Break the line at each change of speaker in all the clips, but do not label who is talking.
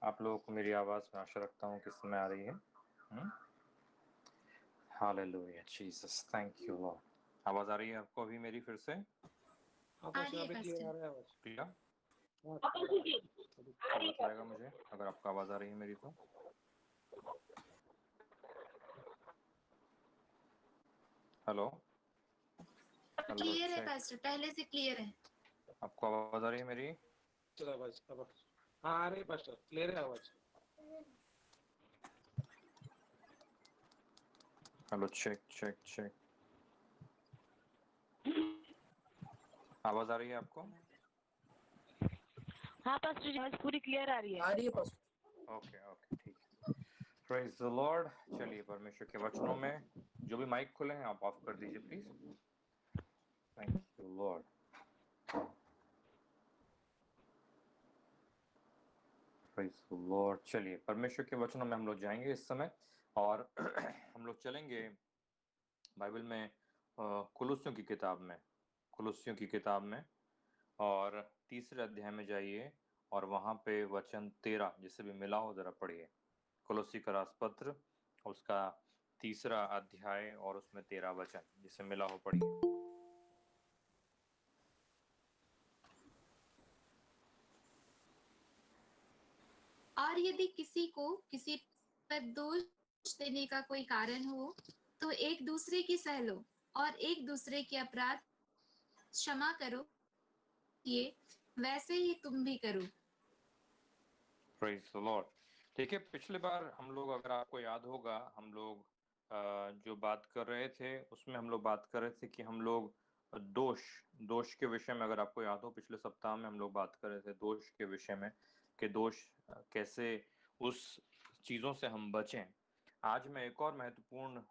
आप लोगों को मेरी आवाज में आशा रखता हूँ किस समय आ रही है। Hallelujah Jesus, thank you Lord. आवाज आ रही है आपको अभी मेरी फिर से?
हाँ पास्टर, अभी क्लियर आ रहा है आवाज।
प्रिया
हाँ,
तो बताएगा मुझे अगर आपको आवाज आ रही है मेरी तो। हेलो हेलो,
क्लियर है
चेक।
पास्टर, पहले से क्लियर है।
आपको आवाज आ रही है मेरी?
चलो आवाज अब हाँ आ रही है पास्टर, क्लियर है आवाज।
Hello, check check check. आवाज आ रही है आपको?
हाँ पास्टर जी, आवाज पूरी क्लियर आ रही है।
आ रही है पास्टर।
ओके ओके, ठीक है। Praise the Lord. चलिए परमेश्वर के वचनों में, जो भी माइक खुले हैं आप ऑफ कर दीजिए please. Thank you Lord. Praise the Lord. चलिए परमेश्वर के वचनों में हम लोग जाएंगे इस समय, और हम लोग चलेंगे बाइबल में कुलुस्सियों की किताब में, कुलुस्सियों की किताब में, और तीसरे अध्याय में जाइए और वहाँ पे वचन 13 जिसे भी मिला हो जरा पढ़िए। कुलुस्सी का रासपत्र, उसका तीसरा अध्याय और उसमें 13 वचन जिसे मिला हो पढ़िए।
और यदि किसी को किसी पर दोष देने का कोई कारण हो तो एक दूसरे की सह लो और एक दूसरे के अपराध क्षमा करो, ये वैसे ही तुम भी करो।
Praise the Lord. ठीक है, पिछले बार हम लोग, अगर आपको याद होगा, हम लोग जो बात कर रहे थे उसमें हम लोग बात कर रहे थे कि हम लोग दोष दोष के विषय में, अगर आपको याद हो पिछले सप्ताह में हम लोग बात कर रहे थे दोष के विषय में, कि दोष कैसे उस चीजों से हम बचें। आज मैं एक और महत्वपूर्ण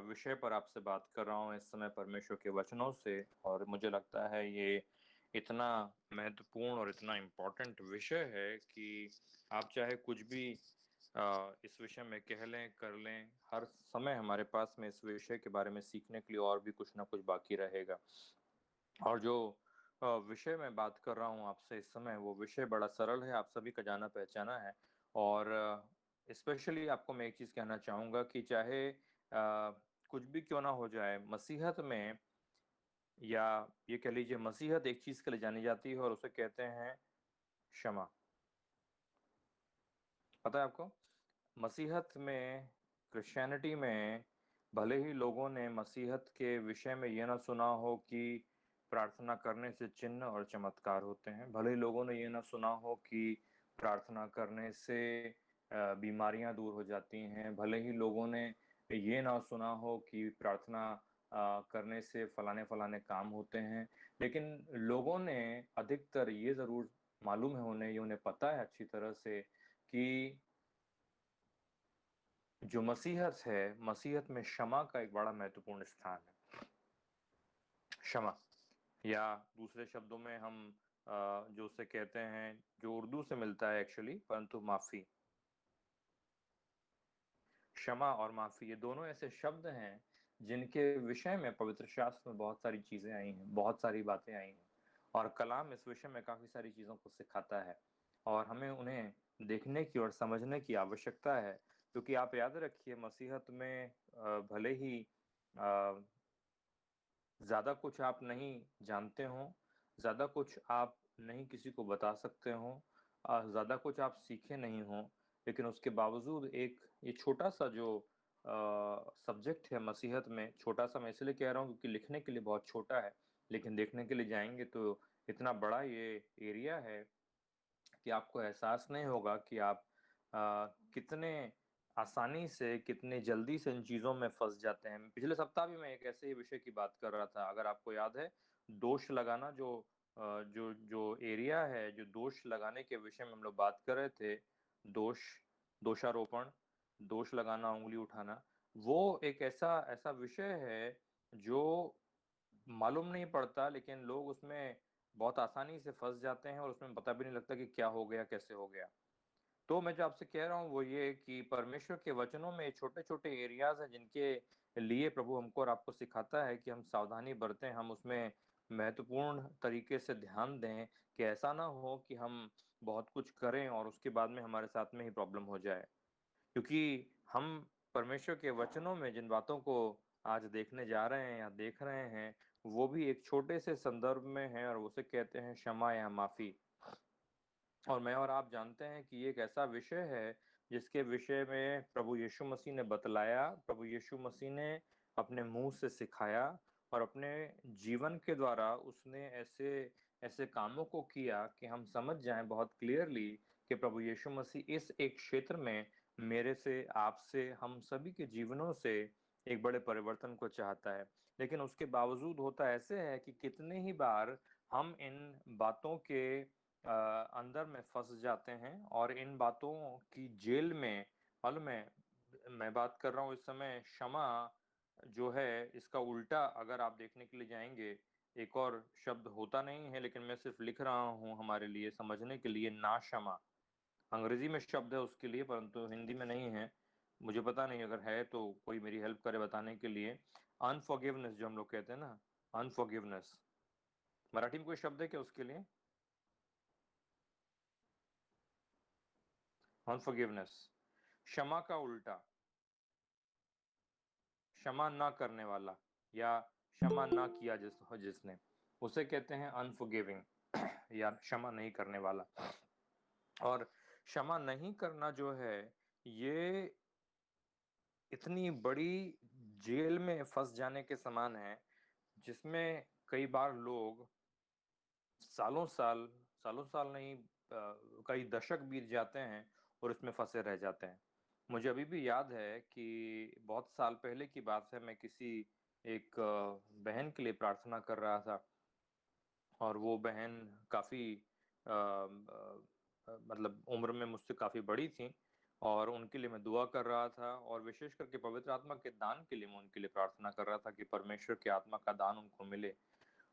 विषय पर आपसे बात कर रहा हूँ इस समय परमेश्वर के वचनों से, और मुझे लगता है ये इतना महत्वपूर्ण और इतना इम्पोर्टेंट विषय है कि आप चाहे कुछ भी इस विषय में कह लें कर लें, हर समय हमारे पास में इस विषय के बारे में सीखने के लिए और भी कुछ ना कुछ बाकी रहेगा। और जो विषय मैं बात कर रहा हूँ आपसे इस समय, वो विषय बड़ा सरल है, आप सभी का जाना पहचाना है। और स्पेशली आपको मैं एक चीज़ कहना चाहूँगा कि चाहे कुछ भी क्यों ना हो जाए मसीहत में, या ये कह लीजिए मसीहत एक चीज़ के लिए जानी जाती है और उसे कहते हैं क्षमा। पता है आपको, मसीहत में, क्रिश्चियनिटी में, भले ही लोगों ने मसीहत के विषय में यह ना सुना हो कि प्रार्थना करने से चिन्ह और चमत्कार होते हैं, भले ही लोगों ने यह ना सुना हो कि प्रार्थना करने से बीमारियां दूर हो जाती हैं, भले ही लोगों ने ये ना सुना हो कि प्रार्थना करने से फलाने फलाने काम होते हैं, लेकिन लोगों ने अधिकतर ये ज़रूर मालूम है उन्हें, ये उन्हें पता है अच्छी तरह से कि जो मसीहत है, मसीहत में क्षमा का एक बड़ा महत्वपूर्ण स्थान है। क्षमा, या दूसरे शब्दों में हम जो उसे कहते हैं, जो उर्दू से मिलता है एक्चुअली, परंतु माफ़ी। क्षमा और माफ़ी, ये दोनों ऐसे शब्द हैं जिनके विषय में पवित्र शास्त्र में बहुत सारी चीज़ें आई हैं, बहुत सारी बातें आई हैं, और कलाम इस विषय में काफ़ी सारी चीज़ों को सिखाता है, और हमें उन्हें देखने की और समझने की आवश्यकता है। क्योंकि आप याद रखिए, मसीहत में भले ही ज़्यादा कुछ आप नहीं जानते हो, ज़्यादा कुछ आप नहीं किसी को बता सकते हो, ज़्यादा कुछ आप सीखे नहीं हो, लेकिन उसके बावजूद एक ये छोटा सा जो सब्जेक्ट है मसीहत में, छोटा सा मैं इसलिए कह रहा हूँ क्योंकि लिखने के लिए बहुत छोटा है, लेकिन देखने के लिए जाएंगे तो इतना बड़ा ये एरिया है कि आपको एहसास नहीं होगा कि आप कितने आसानी से, कितने जल्दी से इन चीज़ों में फंस जाते हैं। पिछले सप्ताह भी मैं एक ऐसे ही विषय की बात कर रहा था, अगर आपको याद है, दोष लगाना, जो जो एरिया है, जो दोष लगाने के विषय में हम लोग बात कर रहे थे, दोष, दोषारोपण, दोष लगाना, उंगली उठाना, वो एक ऐसा ऐसा विषय है जो मालूम नहीं पड़ता, लेकिन लोग उसमें बहुत आसानी से फंस जाते हैं और उसमें पता भी नहीं लगता कि क्या हो गया, कैसे हो गया। तो मैं जो आपसे कह रहा हूँ वो ये कि परमेश्वर के वचनों में छोटे छोटे एरियाज हैं जिनके लिए प्रभु हमको और आपको सिखाता है कि हम सावधानी बरतें, हम उसमें महत्वपूर्ण तरीके से ध्यान दें कि ऐसा ना हो कि हम बहुत कुछ करें और उसके बाद में हमारे साथ में ही प्रॉब्लम हो जाए। क्योंकि हम परमेश्वर के वचनों में जिन बातों को आज देखने जा रहे हैं या देख रहे हैं, वो भी एक छोटे से संदर्भ में है और उसे कहते हैं क्षमा या माफ़ी। और मैं और आप जानते हैं कि ये एक ऐसा विषय है जिसके विषय में प्रभु यीशु मसीह ने बतलाया, प्रभु यीशु मसीह ने अपने मुंह से सिखाया और अपने जीवन के द्वारा उसने ऐसे ऐसे कामों को किया कि हम समझ जाएं बहुत क्लियरली कि प्रभु यीशु मसीह इस एक क्षेत्र में मेरे से, आपसे, हम सभी के जीवनों से एक बड़े परिवर्तन को चाहता है। लेकिन उसके बावजूद होता ऐसे है कि कितने ही बार हम इन बातों के अंदर में फंस जाते हैं और इन बातों की जेल में, मालूम है, मैं बात कर रहा हूँ इस समय क्षमा जो है, इसका उल्टा अगर आप देखने के लिए जाएंगे, एक और शब्द होता नहीं है लेकिन मैं सिर्फ लिख रहा हूँ हमारे लिए समझने के लिए, ना क्षमा। अंग्रेजी में शब्द है उसके लिए परंतु हिंदी में नहीं है, मुझे पता नहीं, अगर है तो कोई मेरी हेल्प करे बताने के लिए। अनफॉरगिवनेस जो हम लोग कहते हैं ना, अनफॉरगिवनेस, मराठी में कोई शब्द है क्या उसके लिए? अनफॉरगिवनेस, क्षमा का उल्टा, क्षमा ना करने वाला या क्षमा ना किया जिसने, उसे कहते हैं अनफॉरगिविंग या क्षमा नहीं करने वाला। और क्षमा नहीं करना जो है, ये इतनी बड़ी जेल में फंस जाने के समान है जिसमें कई बार लोग सालों साल नहीं, कई दशक बीत जाते हैं और इसमें फंसे रह जाते हैं। मुझे अभी भी याद है कि बहुत साल पहले की बात है, मैं किसी एक बहन के लिए प्रार्थना कर रहा था और वो बहन काफ़ी मतलब उम्र में मुझसे काफ़ी बड़ी थी और उनके लिए मैं दुआ कर रहा था और विशेष करके पवित्र आत्मा के दान के लिए मैं उनके लिए प्रार्थना कर रहा था कि परमेश्वर की आत्मा का दान उनको मिले।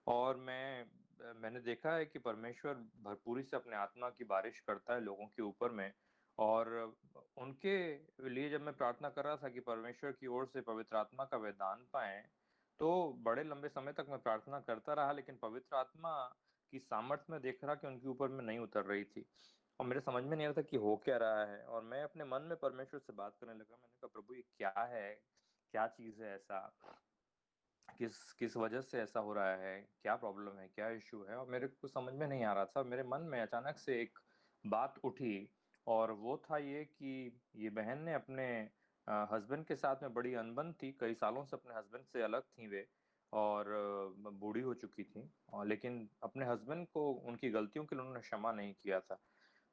और मैंने देखा है कि परमेश्वर भरपूरी से अपने आत्मा की बारिश करता है लोगों के ऊपर में। और उनके लिए जब मैं प्रार्थना कर रहा था कि परमेश्वर की ओर से पवित्र आत्मा का वे दान पाएँ, तो बड़े लंबे समय तक मैं प्रार्थना करता रहा लेकिन पवित्र आत्मा की सामर्थ्य में देख रहा कि उनके ऊपर में नहीं उतर रही थी। और मेरे समझ में नहीं आ रहा था कि हो क्या रहा है और मैं अपने मन में परमेश्वर से बात करने लगा। मैंने कहा प्रभु ये क्या है? क्या चीज़ है ऐसा? किस किस वजह से ऐसा हो रहा है? क्या प्रॉब्लम है? क्या इश्यू है? और मेरे को समझ में नहीं आ रहा था। मेरे मन में अचानक से एक बात उठी और वो था ये कि ये बहन ने अपने हस्बैंड के साथ में बड़ी अनबन थी। कई सालों से अपने हस्बैंड से अलग थी वे और बूढ़ी हो चुकी थी और लेकिन अपने हस्बैंड को उनकी गलतियों के लिए उन्होंने क्षमा नहीं किया था।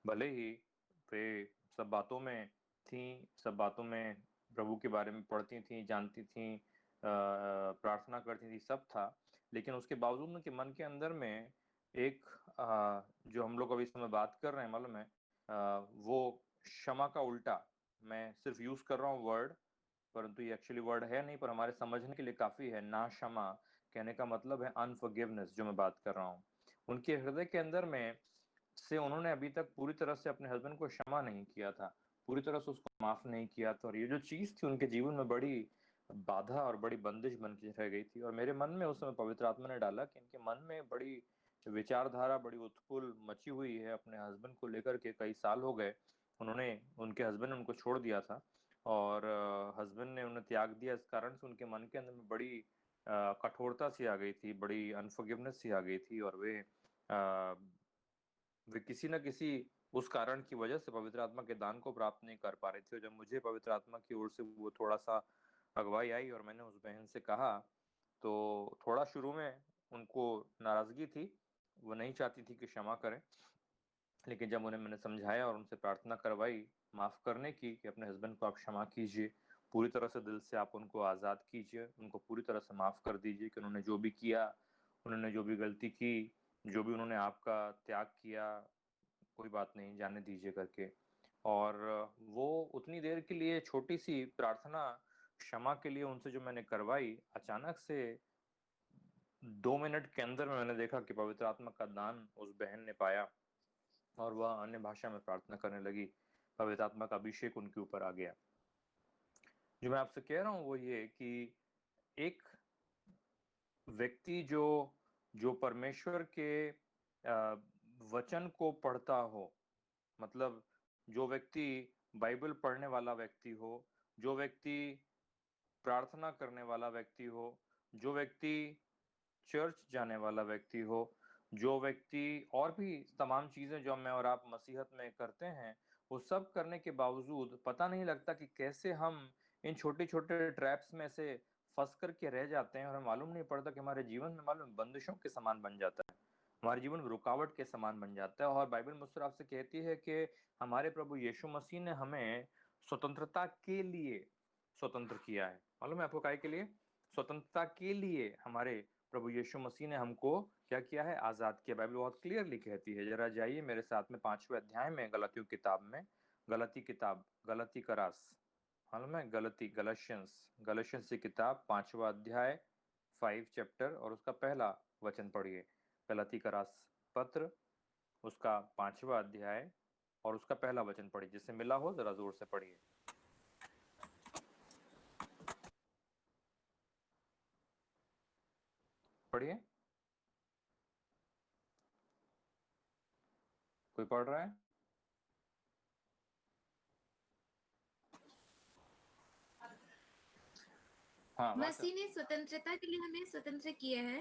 भले ही वे सब बातों में थीं, सब बातों में प्रभु के बारे में पढ़ती थीं, जानती थीं, प्रार्थना करती थी, सब था, लेकिन उसके बावजूद उनके मन के अंदर में एक जो हम लोग अभी इस समय बात कर रहे हैं मालूम है, वो क्षमा का उल्टा, मैं सिर्फ यूज कर रहा हूँ वर्ड, परंतु ये एक्चुअली वर्ड है नहीं पर हमारे समझने के लिए काफी है। ना क्षमा कहने का मतलब है अनफॉरगिवनेस, जो मैं बात कर रहा हूँ। उनके हृदय के अंदर में से उन्होंने अभी तक पूरी तरह से अपने हस्बैंड को क्षमा नहीं किया था, पूरी तरह से उसको माफ नहीं किया था और ये जो चीज थी उनके जीवन में बड़ी बाधा और बड़ी बंदिश बन के रह गई थी। और मेरे मन में उस समय पवित्र आत्मा ने डाला कि इनके मन में बड़ी विचारधारा, बड़ी उत्पुल मची हुई है अपने हस्बैंड को लेकर के। कई साल हो गए, उन्होंने, उनके हस्बैंड ने उनको छोड़ दिया था और हस्बैंड ने उन्हें त्याग दिया। इस कारण से उनके मन के अंदर में बड़ी कठोरता सी आ गई थी, बड़ी अनफॉरगिवनेस सी आ गई थी और वे किसी न किसी उस कारण की वजह से पवित्र आत्मा के दान को प्राप्त नहीं कर पा रहे थे। और जब मुझे पवित्र आत्मा की ओर से वो थोड़ा सा अगुवाई आई और मैंने उस बहन से कहा, तो थोड़ा शुरू में उनको नाराजगी थी, वो नहीं चाहती थी कि क्षमा करें, लेकिन जब उन्हें मैंने समझाया और उनसे प्रार्थना करवाई माफ करने की कि अपने हस्बैंड को आप क्षमा कीजिए, पूरी तरह से दिल से आप उनको आज़ाद कीजिए, उनको पूरी तरह से माफ कर दीजिए कि उन्होंने जो भी किया, उन्होंने जो भी गलती की, जो भी उन्होंने आपका त्याग किया, कोई बात नहीं, जाने दीजिए करके। और वो उतनी देर के लिए छोटी सी प्रार्थना क्षमा के लिए उनसे जो मैंने करवाई, अचानक से 2 मिनट के अंदर में मैंने देखा कि पवित्र आत्मा का दान उस बहन ने पाया और वह अन्य भाषा में प्रार्थना करने लगी। पवित्र आत्मा का अभिषेक उनके ऊपर आ गया। जो मैं आपसे कह रहा हूँ वो ये कि एक व्यक्ति जो जो परमेश्वर के वचन को पढ़ता हो, मतलब जो व्यक्ति बाइबल पढ़ने वाला व्यक्ति हो, जो व्यक्ति प्रार्थना करने वाला व्यक्ति हो, जो व्यक्ति चर्च जाने वाला व्यक्ति हो, जो व्यक्ति और भी तमाम चीजें जो मैं और आप मसीहत में करते हैं, वो सब करने के बावजूद पता नहीं लगता कि कैसे हम इन छोटे-छोटे ट्रैप्स में से फंस करके रह जाते हैं और हमें मालूम नहीं पड़ता कि हमारे जीवन में मालूम बंदिशों के समान बन जाता है, हमारे जीवन में रुकावट के समान बन जाता है। और बाइबल मुझसे आपसे कहती है कि हमारे प्रभु यीशु मसीह ने हमें स्वतंत्रता के लिए स्वतंत्र किया है। मालूम है आपको काहे के लिए? स्वतंत्रता के लिए हमारे प्रभु यीशु मसीह ने हमको क्या किया है? आजाद किया। बाइबल बहुत क्लियरली कहती है। जरा जाइए मेरे साथ में 5वें अध्याय में गलतियों किताब में, गलती करास, मालूम है? गलशियंस की किताब 5वां अध्याय 5 चैप्टर और उसका पहला वचन पढ़िए। गलती करास पत्र उसका 5वां अध्याय और उसका पहला वचन पढ़िए। जिससे मिला हो जरा जोर से पढ़िए। पढ़िए। कोई पढ़ रहा है? हाँ,
मसीह ने स्वतंत्रता के लिए हमें स्वतंत्र किया है,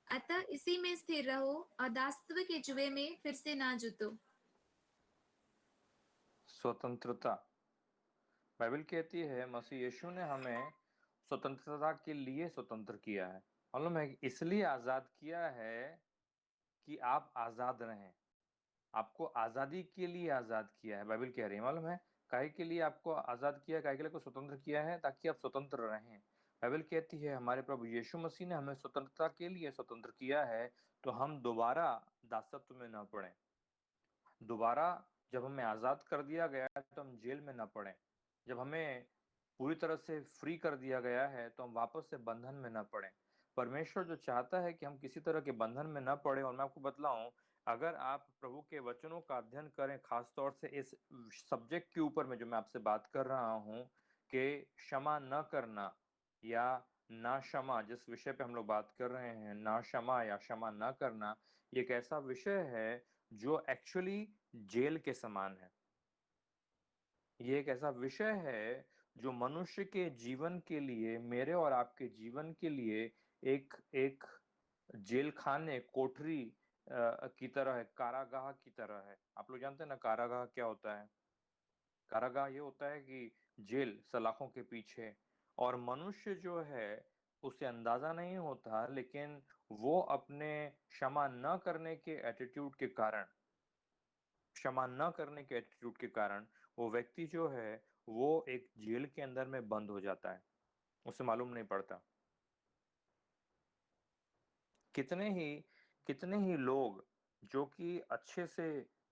अतः इसी में स्थिर रहो और दासत्व के जुए में फिर से ना जुटो।
स्वतंत्रता, बाइबल कहती है मसीह यीशु ने हमें स्वतंत्रता के लिए स्वतंत्र किया है। मालूम है इसलिए आजाद किया है कि आप आजाद रहें। आपको आजादी के लिए आजाद किया है। बाइबल कह रही है, मालूम है काहे के लिए आपको आजाद किया है, काहे के लिए को स्वतंत्र किया है? ताकि आप स्वतंत्र रहें। बाइबल कहती है हमारे प्रभु यीशु मसीह ने हमें स्वतंत्रता के लिए स्वतंत्र किया है, तो हम दोबारा दासत्व में न पड़े। दोबारा जब हमें आजाद कर दिया गया है तो हम जेल में न पड़े। जब हमें पूरी तरह से फ्री कर दिया गया है तो हम वापस से बंधन में न पड़े। परमेश्वर जो चाहता है कि हम किसी तरह के बंधन में न पड़े। और मैं आपको बतलाऊं, अगर आप प्रभु के वचनों का अध्ययन करें, खास तौर से इस सब्जेक्ट के ऊपर में जो मैं आपसे बात कर रहा हूं कि क्षमा न करना या ना क्षमा, जिस विषय पे हम लोग बात कर रहे हैं, ना क्षमा या क्षमा न करना, ये एक ऐसा विषय है जो एक्चुअली जेल के समान है। ये एक ऐसा विषय है जो मनुष्य के जीवन के लिए, मेरे और आपके जीवन के लिए एक एक जेल खाने, कोठरी की तरह है, कारागाह की तरह है। आप लोग जानते हैं ना कारागाह क्या होता है? कारागाह ये होता है कि जेल सलाखों के पीछे। और मनुष्य जो है उसे अंदाजा नहीं होता, लेकिन वो अपने क्षमा न करने के एटीट्यूड के कारण, क्षमा न करने के एटीट्यूड के कारण वो व्यक्ति जो है वो एक जेल के अंदर में बंद हो जाता है, उसे मालूम नहीं पड़ता। कितने ही लोग जो कि अच्छे से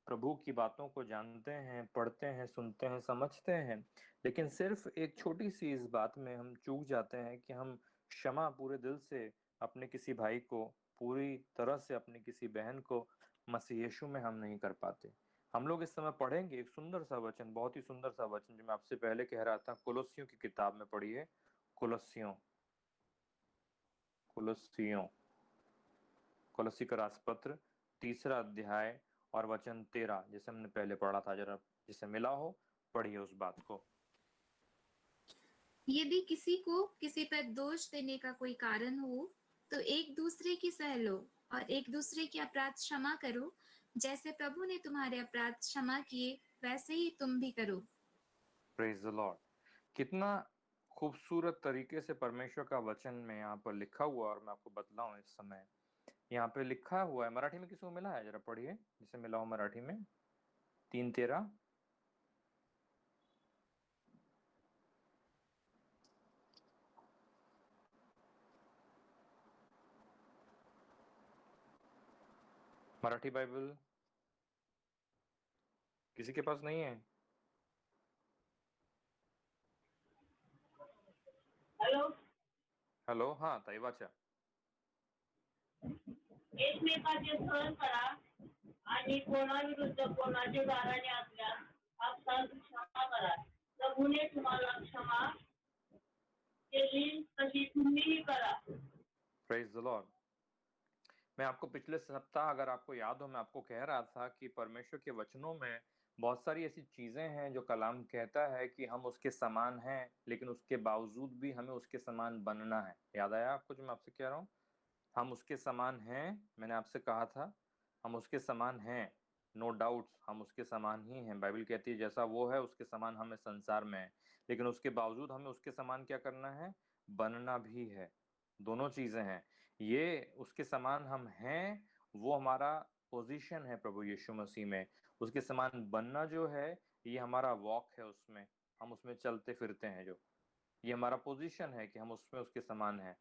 प्रभु की बातों को जानते हैं, पढ़ते हैं, सुनते हैं, समझते हैं, लेकिन सिर्फ एक छोटी सी इस बात में हम चूक जाते हैं कि हम क्षमा पूरे दिल से अपने किसी भाई को, पूरी तरह से अपनी किसी बहन को मसीह यीशु में हम नहीं कर पाते। हम लोग इस समय पढ़ेंगे एक सुंदर सा वचन, बहुत ही सुंदर सा वचन जो मैं आपसे पहले कह रहा था। कुलुस्सियों की किताब में पढ़िए। कुलुस्सियों कुलुस्सी का रासपत्र 3 अध्याय और वचन 13, जैसे हमने पहले पढ़ा था। जरा जिसे मिला हो पढ़िए उस बात को।
यदि किसी को किसी पर दोष देने का कोई कारण हो तो एक दूसरे की सह लो और एक दूसरे के अपराध क्षमा करो, जैसे प्रभु ने तुम्हारे अपराध क्षमा किए वैसे ही तुम भी करो।
Praise the Lord. कितना खूबसूरत तरीके से परमेश्वर का वचन में यहाँ पर लिखा हुआ, और मैं आपको बतलाऊं इस समय यहाँ पे लिखा हुआ है। मराठी में किसी को मिला है? जरा पढ़िए जिसे मिला हो मराठी में। 3:13 मराठी बाइबल किसी के पास नहीं है? हेलो, हाँ ताई वाचा।
एकमेकाचे सहन करा आणि कोणाविरुद्ध कोणाचे गाऱ्हाणे असल्यास आपसात क्षमा करा, प्रभूने तुम्हाला क्षमा केली तशी तुम्हीही करा।
Praise the Lord. मैं आपको पिछले सप्ताह, अगर आपको याद हो, मैं आपको कह रहा था कि परमेश्वर के वचनों में बहुत सारी ऐसी चीजें हैं जो कलाम कहता है कि हम उसके समान हैं, लेकिन उसके बावजूद भी हमें उसके समान बनना है। याद आया आपको जो मैं आपसे कह रहा हूँ? हम उसके समान हैं, मैंने आपसे कहा था, हम उसके समान हैं, नो डाउट्स हम उसके समान ही हैं। बाइबल कहती है जैसा वो है उसके समान हमें संसार में है, लेकिन उसके बावजूद हमें उसके समान क्या करना है? बनना भी है। दोनों चीजें हैं। ये उसके समान हम हैं, वो हमारा पोजीशन है प्रभु यीशु मसीह में। उसके समान बनना जो है, ये हमारा वॉक है, उसमें हम उसमें चलते फिरते हैं, जो ये हमारा पोजीशन है कि हम उसमें उसके समान हैं।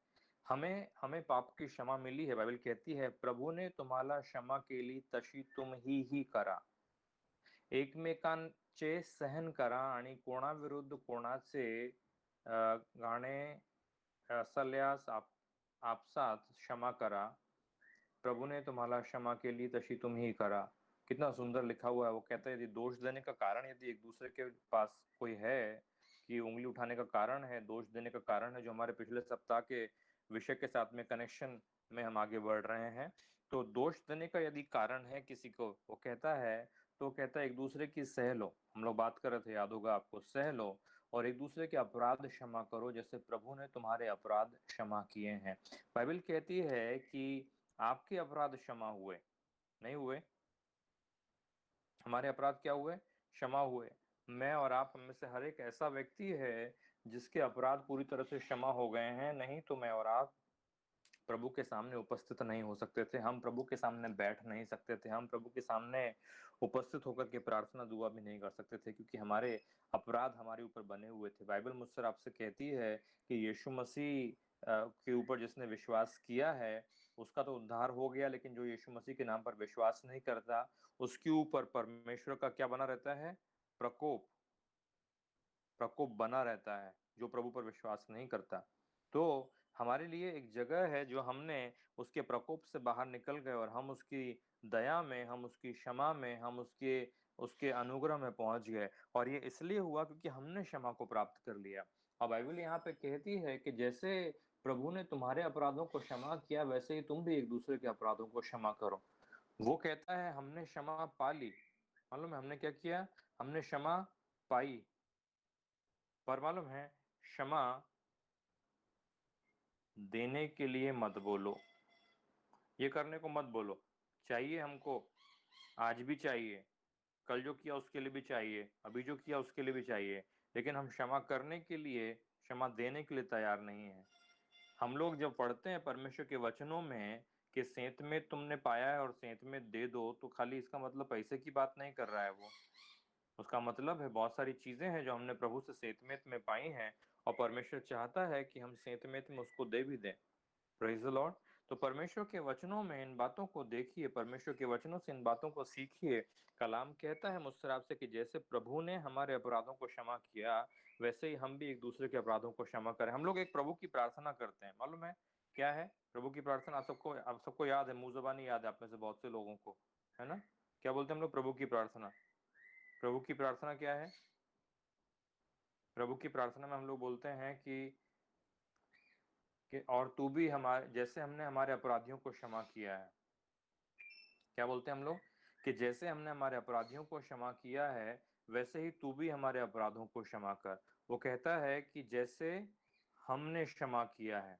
हमें हमें पाप की क्षमा मिली है। बाइबल कहती है प्रभु ने तुम्हाला क्षमा केली तशी तुम्ही करा, एकमेकांचे सहन करा आणि कोणाविरुद्ध कोणाचे गाणे असल्यास आपसात क्षमा करा, प्रभु ने तुम्हाला क्षमा केली तशी तुम्ही करा। कितना सुंदर लिखा हुआ है। वो कहता है यदि दोष देने का कारण, यदि एक दूसरे के पास कोई है कि उंगली उठाने का कारण है, दोष देने का कारण है, जो हमारे पिछले सप्ताह के विषय के साथ में कनेक्शन में हम आगे बढ़ रहे हैं, तो दोष देने का यदि कारण है किसी को, वो कहता है, तो कहता है एक दूसरे की सह लो। हम लोग बात कर रहे थे, याद होगा आपको, सह लो और एक दूसरे के अपराध क्षमा करो जैसे प्रभु ने तुम्हारे अपराध क्षमा किए हैं। बाइबल कहती है कि आपके अपराध क्षमा हुए, नहीं हुए? हमारे अपराध क्या हुए? क्षमा हुए। मैं और आप में से हर एक ऐसा व्यक्ति है जिसके अपराध पूरी तरह से क्षमा हो गए हैं, नहीं तो मैं और आप प्रभु के सामने उपस्थित नहीं हो सकते थे, हम प्रभु के सामने बैठ नहीं सकते थे, हम प्रभु के सामने उपस्थित होकर के प्रार्थना दुआ भी नहीं कर सकते थे, क्योंकि हमारे अपराध हमारे ऊपर बने हुए थे। बाइबल मुझसे आपसे कहती है कि यीशु मसीह के ऊपर जिसने विश्वास किया है उसका तो उद्धार हो गया, लेकिन जो यीशु मसीह के नाम पर विश्वास नहीं करता उसके ऊपर परमेश्वर का क्या बना रहता है? प्रकोप। प्रकोप बना रहता है, जो प्रभु पर विश्वास नहीं करता। तो हमारे लिए एक जगह है जो हमने उसके प्रकोप से बाहर निकल गए और हम उसकी दया में, हम उसकी क्षमा में, हम उसके उसके अनुग्रह में पहुंच गए। और ये इसलिए हुआ क्योंकि हमने क्षमा को प्राप्त कर लिया। और बाइबल यहाँ पे कहती है कि जैसे प्रभु ने तुम्हारे अपराधों को क्षमा किया, वैसे ही तुम भी एक दूसरे के अपराधों को क्षमा करो। वो कहता है हमने क्षमा पा ली। मालूम है हमने क्या किया? हमने क्षमा पाई। पर मालूम है, क्षमा देने के लिए मत बोलो, ये करने को मत बोलो। चाहिए हमको, आज भी चाहिए, कल जो किया उसके लिए भी चाहिए, अभी जो किया उसके लिए भी चाहिए, लेकिन हम क्षमा करने के लिए, क्षमा देने के लिए तैयार नहीं है। हम लोग जब पढ़ते हैं परमेश्वर के वचनों में कि सेंत में तुमने पाया है और सेंत में दे दो, तो खाली इसका मतलब पैसे की बात नहीं कर रहा है वो। उसका मतलब है बहुत सारी चीजें हैं जो हमने प्रभु से सेतमेत में पाई हैं, और परमेश्वर चाहता है कि हम सेतमेत में उसको दे भी दें। Praise the Lord. तो परमेश्वर के वचनों में इन बातों को देखिए, परमेश्वर के वचनों से इन बातों को सीखिए। कलाम कहता है मुझसे आपसे कि जैसे प्रभु ने हमारे अपराधों को क्षमा किया, वैसे ही हम भी एक दूसरे के अपराधों को क्षमा करें। हम लोग एक प्रभु की प्रार्थना करते हैं, मालूम है क्या है प्रभु की प्रार्थना? आप सबको याद है, मुंह ज़बानी याद है आप में से बहुत से लोगों को, है ना? क्या बोलते हैं हम लोग प्रभु की प्रार्थना? प्रभु की प्रार्थना क्या है? प्रभु की प्रार्थना में हम लोग बोलते हैं कि और तू भी हमारे, जैसे हमने हमारे अपराधियों को क्षमा किया है। क्या बोलते हैं हम लोग? कि जैसे हमने हमारे अपराधियों को क्षमा किया है, वैसे ही तू भी हमारे अपराधों को क्षमा कर। वो कहता है कि जैसे हमने क्षमा किया है,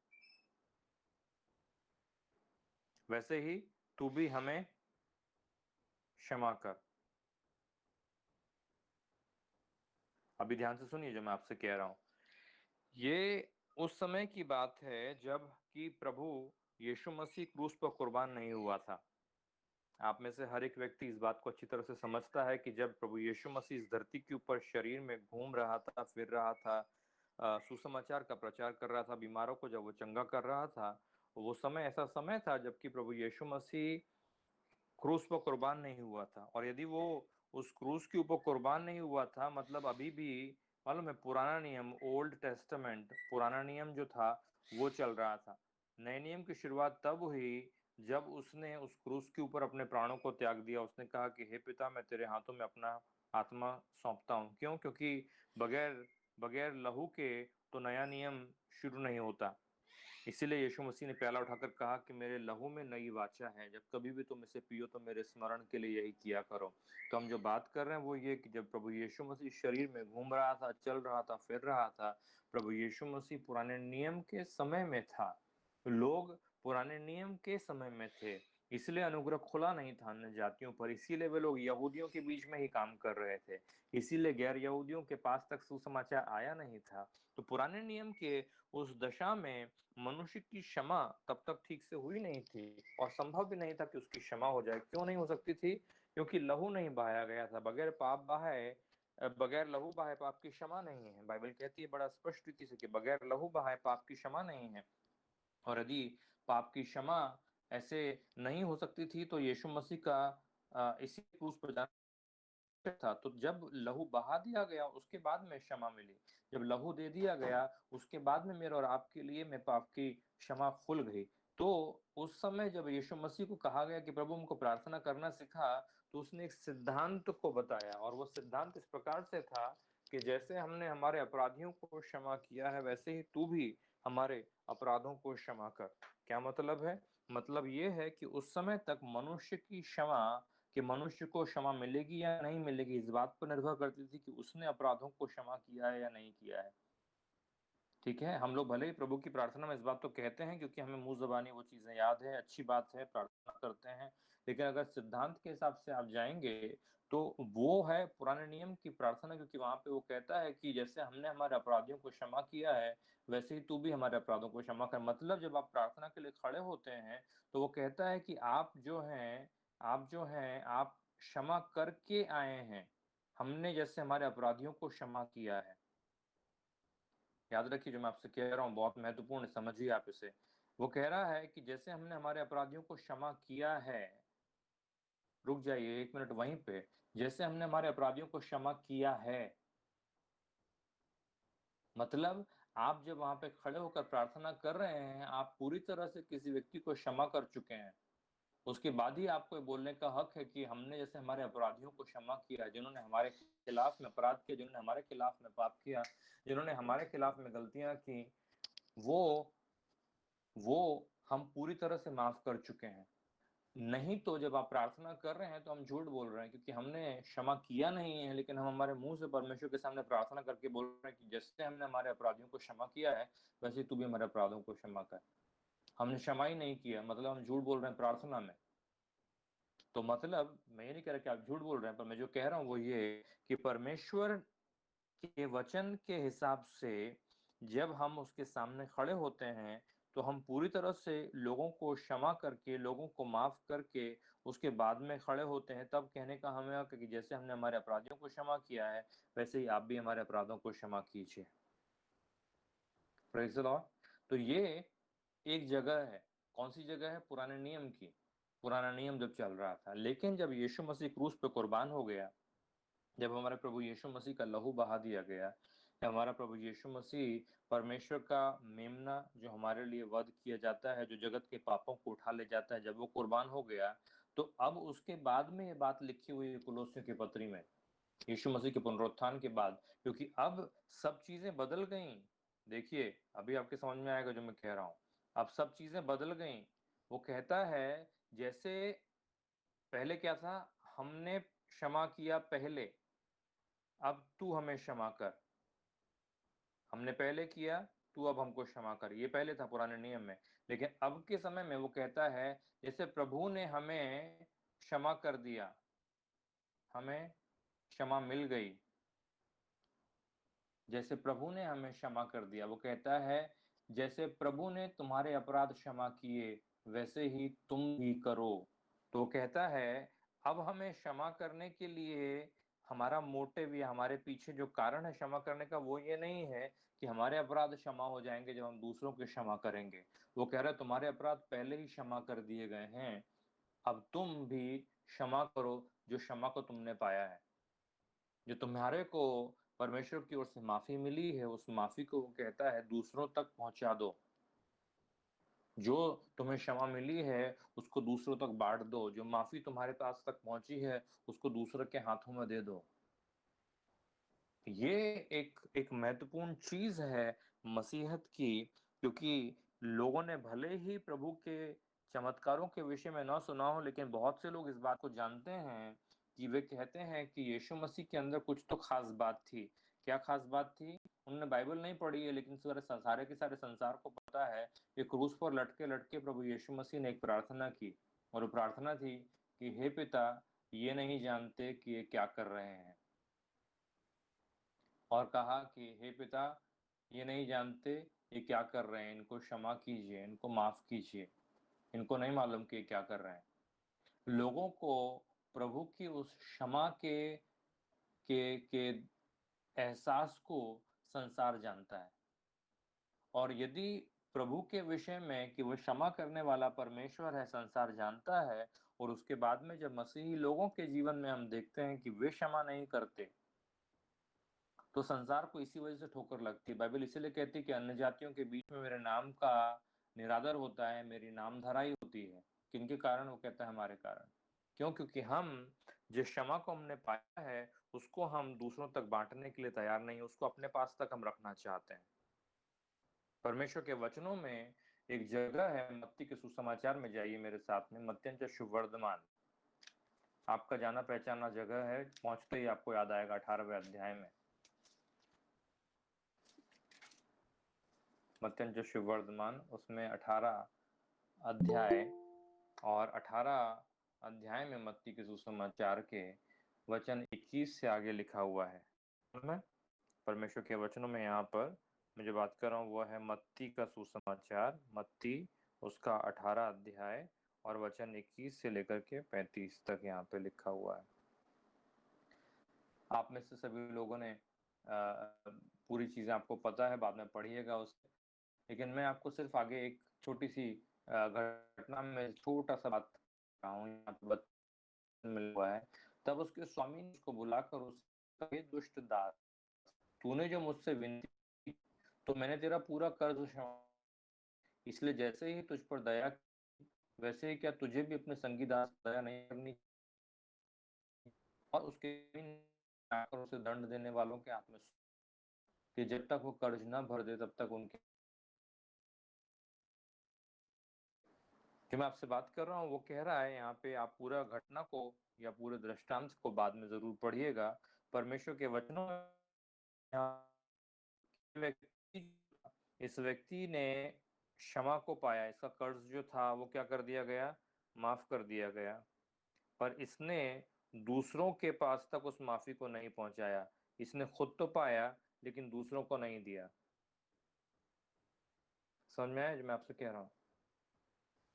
वैसे ही तू भी हमें क्षमा कर। अभी ध्यान से सुनिए जो मैं आपसे कह रहा हूं। ये उस समय की बात है जब कि प्रभु यीशु मसीह क्रूस पर कुर्बान नहीं हुआ था। आप में से हर एक व्यक्ति इस बात को अच्छी तरह से समझता है कि जब प्रभु यीशु मसीह इस धरती के ऊपर शरीर में घूम रहा था, फिर रहा था, सुसमाचार का प्रचार कर रहा था, बीमारों को जब वो चंगा कर रहा था, वो समय ऐसा समय था जबकि प्रभु यीशु मसीह क्रूस पर कुर्बान नहीं हुआ था। और यदि वो उस क्रूस के ऊपर कुर्बान नहीं हुआ था, मतलब अभी भी मालूम है पुराना नियम, ओल्ड टेस्टामेंट, पुराना नियम जो था वो चल रहा था। नए नियम की शुरुआत तब हुई जब उसने उस क्रूस के ऊपर अपने प्राणों को त्याग दिया। उसने कहा कि हे पिता, मैं तेरे हाथों में अपना आत्मा सौंपता हूँ। क्यों? क्योंकि बगैर बगैर लहू के तो नया नियम शुरू नहीं होता। इसीलिए यीशु मसीह ने प्याला उठाकर कहा कि मेरे लहू में नई वाचा है, जब कभी भी तुम इसे पियो तो मेरे स्मरण के लिए यही किया करो। तो हम जो बात कर रहे हैं वो ये कि जब प्रभु यीशु मसीह शरीर में घूम रहा था, चल रहा था, फिर रहा था, प्रभु यीशु मसीह पुराने नियम के समय में था, लोग पुराने नियम के समय में थे, इसलिए अनुग्रह खुला नहीं था अन्य जातियों पर, इसीलिए वे लोग यहूदियों के बीच में ही काम कर रहे थे, इसीलिए गैर यहूदियों के पास तक सुसमाचार आया नहीं था। तो पुराने नियम के उस दशा में मनुष्य की क्षमा तब तक ठीक से हुई नहीं थी और संभव भी नहीं था कि उसकी क्षमा हो जाए। क्यों नहीं हो सकती थी? क्योंकि लहू नहीं बहाया गया था। बगैर लहू बहाए पाप की क्षमा नहीं है। बाइबल कहती है बड़ा स्पष्ट रीति से कि बगैर लहू बहाए पाप की क्षमा नहीं है। और यदि पाप की क्षमा ऐसे नहीं हो सकती थी तो यीशु मसीह का इसी क्रूस पर जाना था। तो जब लहू बहा दिया गया उसके बाद में क्षमा मिली, जब लहू दे दिया गया उसके बाद में मेरे और आपके लिए मैं पाप की क्षमा खुल गई। तो उस समय जब यीशु मसीह को कहा गया कि प्रभु हमको प्रार्थना करना सिखा, तो उसने एक सिद्धांत को बताया और वो सिद्धांत इस प्रकार से था कि जैसे हमने हमारे अपराधियों को क्षमा किया है वैसे ही तू भी हमारे अपराधों को क्षमा कर। क्या मतलब है? मतलब ये है कि उस समय तक मनुष्य की क्षमा, कि मनुष्य को क्षमा मिलेगी या नहीं मिलेगी, इस बात पर निर्भर करती थी कि उसने अपराधों को क्षमा किया है या नहीं किया है। ठीक है, हम लोग भले ही प्रभु की प्रार्थना में इस बात तो कहते हैं क्योंकि हमें मुंह जबानी वो चीजें याद है, अच्छी बात है, प्रार्थना करते हैं, लेकिन अगर सिद्धांत के हिसाब से आप जाएंगे तो वो है पुराने नियम की प्रार्थना, क्योंकि वहां पे वो कहता है कि जैसे हमने हमारे अपराधियों को क्षमा किया है वैसे ही तू भी हमारे अपराधों को क्षमा कर। मतलब जब आप प्रार्थना के लिए खड़े होते हैं तो वो कहता है कि आप क्षमा करके आए हैं, हमने जैसे हमारे अपराधियों को क्षमा किया है। याद रखिए जो मैं आपसे कह रहा हूँ बहुत महत्वपूर्ण, समझिए आप इसे। वो कह रहा है कि जैसे हमने हमारे अपराधियों को क्षमा किया है, रुक जाइए एक मिनट वहीं पे, जैसे हमने हमारे अपराधियों को क्षमा किया है, मतलब आप जब वहां पे खड़े होकर प्रार्थना कर रहे हैं आप पूरी तरह से किसी व्यक्ति को क्षमा कर चुके हैं, उसके बाद ही आपको ये बोलने का हक है कि हमने जैसे हमारे अपराधियों को क्षमा किया, जिन्होंने हमारे खिलाफ में अपराध किया, जिन्होंने हमारे खिलाफ में पाप किया, जिन्होंने हमारे खिलाफ में गलतियां की, वो वो हम पूरी तरह से माफ कर चुके हैं। नहीं तो जब आप प्रार्थना कर रहे हैं तो हम झूठ बोल रहे हैं, क्योंकि हमने क्षमा किया नहीं है, लेकिन हम हमारे मुंह से परमेश्वर के सामने प्रार्थना करके बोल रहे हैं कि जैसे हमने हमारे अपराधियों को क्षमा किया है वैसे तू भी हमारे अपराधों को क्षमा कर। हमने क्षमा ही नहीं किया, मतलब हम झूठ बोल रहे हैं प्रार्थना में। तो मतलब मैं ये नहीं कह रहा कि आप झूठ बोल रहे हैं, पर मैं जो कह रहा हूं वो ये कि परमेश्वर के वचन के हिसाब से जब हम उसके सामने खड़े होते हैं तो हम पूरी तरह से लोगों को क्षमा करके, लोगों को माफ करके उसके बाद में खड़े होते हैं। तब कहने का हमें हक है कि जैसे हमने हमारे अपराधियों को क्षमा किया है वैसे ही आप भी हमारे अपराधों को क्षमा कीजिए। Praise the Lord. तो ये एक जगह है, कौन सी जगह है? पुराने नियम की। पुराना नियम जब चल रहा था, लेकिन जब यीशु मसीह क्रूस पे कुर्बान हो गया, जब हमारे प्रभु यीशु मसीह का लहू बहा दिया गया, हमारा प्रभु यीशु मसीह परमेश्वर का मेमना जो हमारे लिए वध किया जाता है, जो जगत के पापों को उठा ले जाता है, जब वो कुर्बान हो गया तो अब उसके बाद में ये बात लिखी हुई है कुलोसियों की पत्री में, यीशु मसीह के पुनरुत्थान के बाद, क्योंकि अब सब चीजें बदल गई। देखिए अभी आपके समझ में आएगा जो मैं कह रहा हूं, अब सब चीजें बदल गई। वो कहता है जैसे पहले क्या था, हमने क्षमा किया पहले, अब तू हमें क्षमा कर। हमने पहले किया, तू अब हमको क्षमा कर। ये पहले था पुराने नियम में, लेकिन अब के समय में वो कहता है जैसे प्रभु ने हमें क्षमा कर दिया, हमें क्षमा मिल गई, जैसे प्रभु ने हमें क्षमा कर दिया। वो कहता है जैसे प्रभु ने तुम्हारे अपराध क्षमा किए वैसे ही तुम भी करो। तो कहता है अब हमें क्षमा करने के लिए हमारा मोटिव या हमारे पीछे जो कारण है क्षमा करने का, वो ये नहीं है कि हमारे अपराध क्षमा हो जाएंगे जब हम दूसरों के क्षमा करेंगे। वो कह रहा है तुम्हारे अपराध पहले ही क्षमा कर दिए गए हैं, अब तुम भी क्षमा करो जो क्षमा को तुमने पाया है। जो तुम्हारे को परमेश्वर की ओर से माफी मिली है उस माफी को वो कहता है दूसरों तक पहुंचा दो। जो तुम्हें क्षमा मिली है उसको दूसरों तक बांट दो, जो माफी तुम्हारे पास तक पहुंची है उसको दूसरों के हाथों में दे दो। ये एक एक महत्वपूर्ण चीज है मसीहत की, क्योंकि लोगों ने भले ही प्रभु के चमत्कारों के विषय में ना सुना हो, लेकिन बहुत से लोग इस बात को जानते हैं कि वे कहते हैं कि यीशु मसीह के अंदर कुछ तो खास बात थी। क्या खास बात थी? उन्होंने बाइबल नहीं पढ़ी है, लेकिन सारे के सारे संसार को पता है कि क्रूस पर लटके-लटके प्रभु यीशु मसीह ने एक प्रार्थना की, और वो प्रार्थना थी कि हे पिता, ये नहीं जानते कि ये क्या कर रहे हैं। और कहा कि हे पिता, ये नहीं जानते ये क्या कर रहे हैं, इनको क्षमा कीजिए, इनको माफ कीजिए, इनको नहीं मालूम कि ये क्या कर रहे हैं। लोगों को प्रभु की उस क्षमा के एहसास को संसार जानता है, और यदि प्रभु के विषय में कि वो क्षमा करने वाला परमेश्वर है संसार जानता है, और उसके बाद में जब मसीही लोगों के जीवन में हम देखते हैं कि वे क्षमा नहीं करते, तो संसार को इसी वजह से ठोकर लगती है। बाइबल इसीलिए कहती है कि अन्य जातियों के बीच में मेरे नाम का निरादर होता है, मेरी नामधराई होती है। किनके कारण? वो कहता है हमारे कारण। क्यों? क्योंकि हम जिस क्षमा को हमने पाया है उसको हम दूसरों तक बांटने के लिए तैयार नहीं, उसको अपने पास तक हम रखना चाहते हैं। परमेश्वर के वचनों में एक जगह है, मत्ती के सुसमाचार में जाइए मेरे साथ में, मत्ती शुभ वर्तमान, आपका जाना पहचाना जगह है, पहुंचते ही आपको याद आएगा 18वें अध्याय में। मत्ती शुभ वर्तमान, उसमें 18 अध्याय, और 18 अध्याय में मत्ती के सुसमाचार के वचन 21 से आगे लिखा हुआ है। परमेश्वर के वचनों में यहाँ पर मैं जो बात कर रहा हूँ वो है मत्ती का सुसमाचार, मत्ती उसका 18 अध्याय और वचन 21 से लेकर के 35 तक यहाँ पे लिखा हुआ है। आप में से सभी लोगों ने पूरी चीजें आपको पता है, बाद में पढ़िएगा उसे, लेकिन मैं आपको सिर्फ आगे एक छोटी सी घटना में छोटा सा बात कर रहा हूँ। यहाँ पे मिला हुआ है, तब उसके स्वामी ने उसको बुलाकर उससे, हे दुष्ट दास, तूने जो मुझसे विनती, तो मैंने तेरा पूरा कर्ज क्षमा, इसलिए जैसे ही तुझ पर दया की, वैसे ही क्या तुझे भी अपने संगी दास दया नहीं करनी? और उसके उसे दंड देने वालों के हाथ में कि जब तक वो कर्ज न भर दे तब तक उनके, जो मैं आपसे बात कर रहा हूँ वो कह रहा है यहाँ पे, आप पूरा घटना को या पूरे दृष्टांत को बाद में जरूर पढ़िएगा। परमेश्वर के वचनों में इस व्यक्ति ने क्षमा को पाया, इसका कर्ज जो था वो क्या कर दिया गया? माफ कर दिया गया। पर इसने दूसरों के पास तक उस माफी को नहीं पहुंचाया। इसने खुद तो पाया लेकिन दूसरों को नहीं दिया। समझ में आया जो मैं आपसे कह रहा हूँ?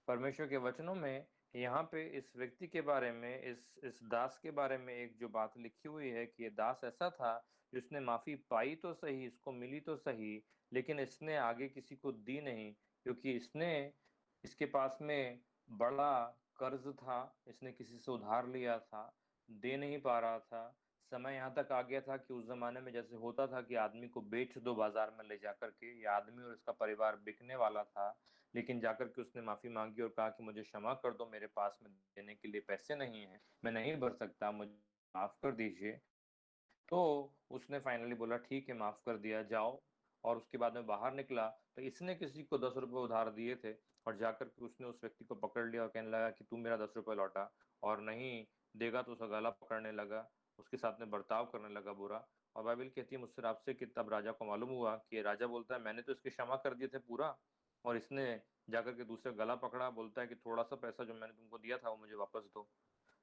परमेश्वर के वचनों में यहाँ पे इस व्यक्ति के बारे में, इस दास के बारे में एक जो बात लिखी हुई है कि ये दास ऐसा था जिसने माफी पाई तो सही, इसको मिली तो सही, लेकिन इसने आगे किसी को दी नहीं, क्योंकि इसके पास में बड़ा कर्ज था, इसने किसी से उधार लिया था, दे नहीं पा रहा था। समय यहाँ तक आ गया था कि उस जमाने में जैसे होता था कि आदमी को बेच दो बाजार में ले जाकर के, ये आदमी और इसका परिवार बिकने वाला था, लेकिन जाकर के उसने माफी मांगी और कहा कि मुझे क्षमा कर दो, मेरे पास में देने के लिए पैसे नहीं है, मैं नहीं भर सकता, मुझे माफ कर दीजिए। तो उसने फाइनली बोला ठीक है, माफ कर दिया, जाओ। और उसके बाद में बाहर निकला तो इसने किसी को 10 रुपए उधार दिए थे, और जाकर के उसने उस व्यक्ति को पकड़ लिया और कहने लगा कि तू मेरा 10 रुपए लौटा, और नहीं देगा तो उसका गला पकड़ने लगा, उसके साथ में बर्ताव करने लगा बुरा। और बाइबल कहती है मुझसे आपसे कि तब राजा को मालूम हुआ कि राजा बोलता है मैंने तो इसकी क्षमा कर दिए थे पूरा, और इसने जाकर के दूसरे गला पकड़ा, बोलता है कि थोड़ा सा पैसा जो मैंने तुमको दिया था वो मुझे वापस दो।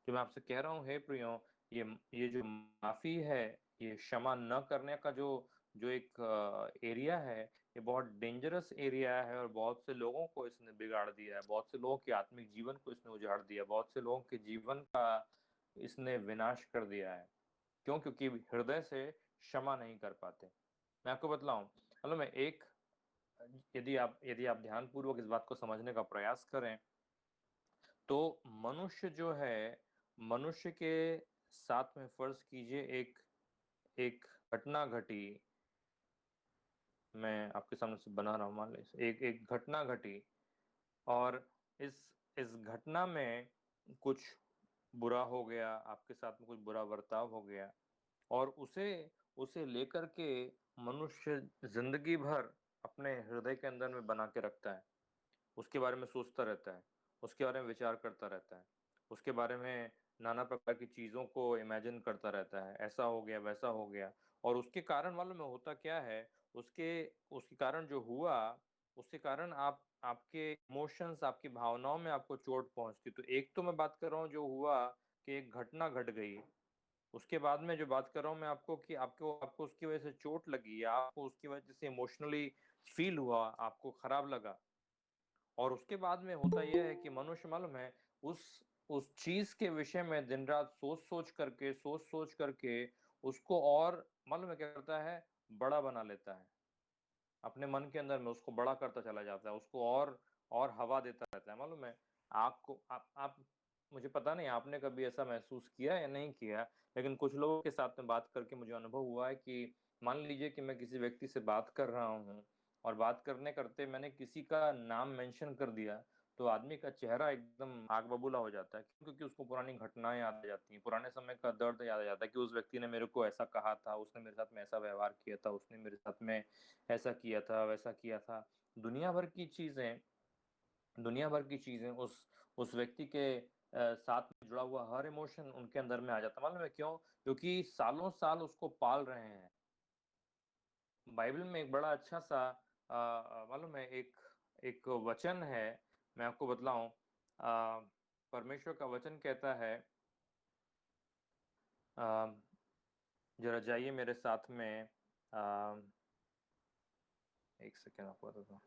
जो मैं आपसे कह रहा हूँ हे प्रियो, ये जो माफी है, ये क्षमा न करने का जो जो एक एरिया है, ये बहुत डेंजरस एरिया है, और बहुत से लोगों को इसने बिगाड़ दिया है, बहुत से लोगों के आत्मिक जीवन को इसने उजाड़ दिया, बहुत से लोगों के जीवन का इसने विनाश कर दिया है। क्यों? क्योंकि हृदय से क्षमा नहीं कर पाते। मैं आपको बतलाऊं, मतलब मैं एक, यदि आप ध्यानपूर्वक इस बात को समझने का प्रयास करें, तो मनुष्य जो है, मनुष्य के साथ में फर्ज कीजिए एक एक घटना घटी, मैं आपके सामने से बना रहा हूँ, मान लीजिए एक एक घटना घटी, और इस घटना में कुछ बुरा हो गया, आपके साथ में कुछ बुरा बर्ताव हो गया, और उसे उसे लेकर के मनुष्य जिंदगी भर अपने हृदय के अंदर में बना के रखता है, उसके बारे में सोचता रहता है, उसके बारे में विचार करता रहता है, उसके बारे में नाना प्रकार की चीज़ों को इमेजिन करता रहता है, ऐसा हो गया, वैसा हो गया। और उसके कारण मालूम है होता क्या है, उसके उसके कारण जो हुआ, उसके कारण आपके इमोशंस, आपकी भावनाओं में आपको चोट पहुँचती। तो एक तो मैं बात कर रहा हूँ जो हुआ कि एक घटना घट गई, उसके बाद में जो बात कर रहा हूँ मैं आपको कि आपको आपको उसकी वजह से चोट लगी या आपको उसकी वजह से इमोशनली फील हुआ, आपको खराब लगा। और उसके बाद में होता यह है कि मनुष्य मालूम है उस उस चीज के विषय में दिन रात सोच सोच करके उसको और मालूम है क्या करता है, बड़ा बना लेता है। अपने मन के अंदर में उसको बड़ा करता चला जाता है, उसको और हवा देता रहता है। मालूम है आपको, आप मुझे पता नहीं आपने कभी ऐसा महसूस किया या नहीं किया, लेकिन कुछ लोगों के साथ में बात करके मुझे अनुभव हुआ है कि मान लीजिए कि मैं किसी व्यक्ति से बात कर रहा हूँ और बात करने करते मैंने किसी का नाम मेंशन कर दिया, तो आदमी का चेहरा एकदम आग बबूला हो जाता है, क्योंकि उसको पुरानी घटनाएं याद आ जाती हैं, पुराने समय का दर्द याद आ जाता है कि उस व्यक्ति ने मेरे को ऐसा कहा था, उसने मेरे साथ में ऐसा व्यवहार किया था, उसने मेरे साथ में ऐसा किया था, वैसा किया था। दुनिया भर की चीजें दुनिया भर की चीजें उस व्यक्ति के साथ में जुड़ा हुआ हर इमोशन उनके अंदर में आ जाता है। मालूम है क्यों? क्योंकि सालों साल उसको पाल रहे हैं। बाइबल में एक बड़ा अच्छा सा मालूम है एक एक वचन है, मैं आपको बतलाऊं। परमेश्वर का वचन कहता है, अ, जरा जाइए मेरे साथ में, एक सेकेंड आपको बताता हूँ।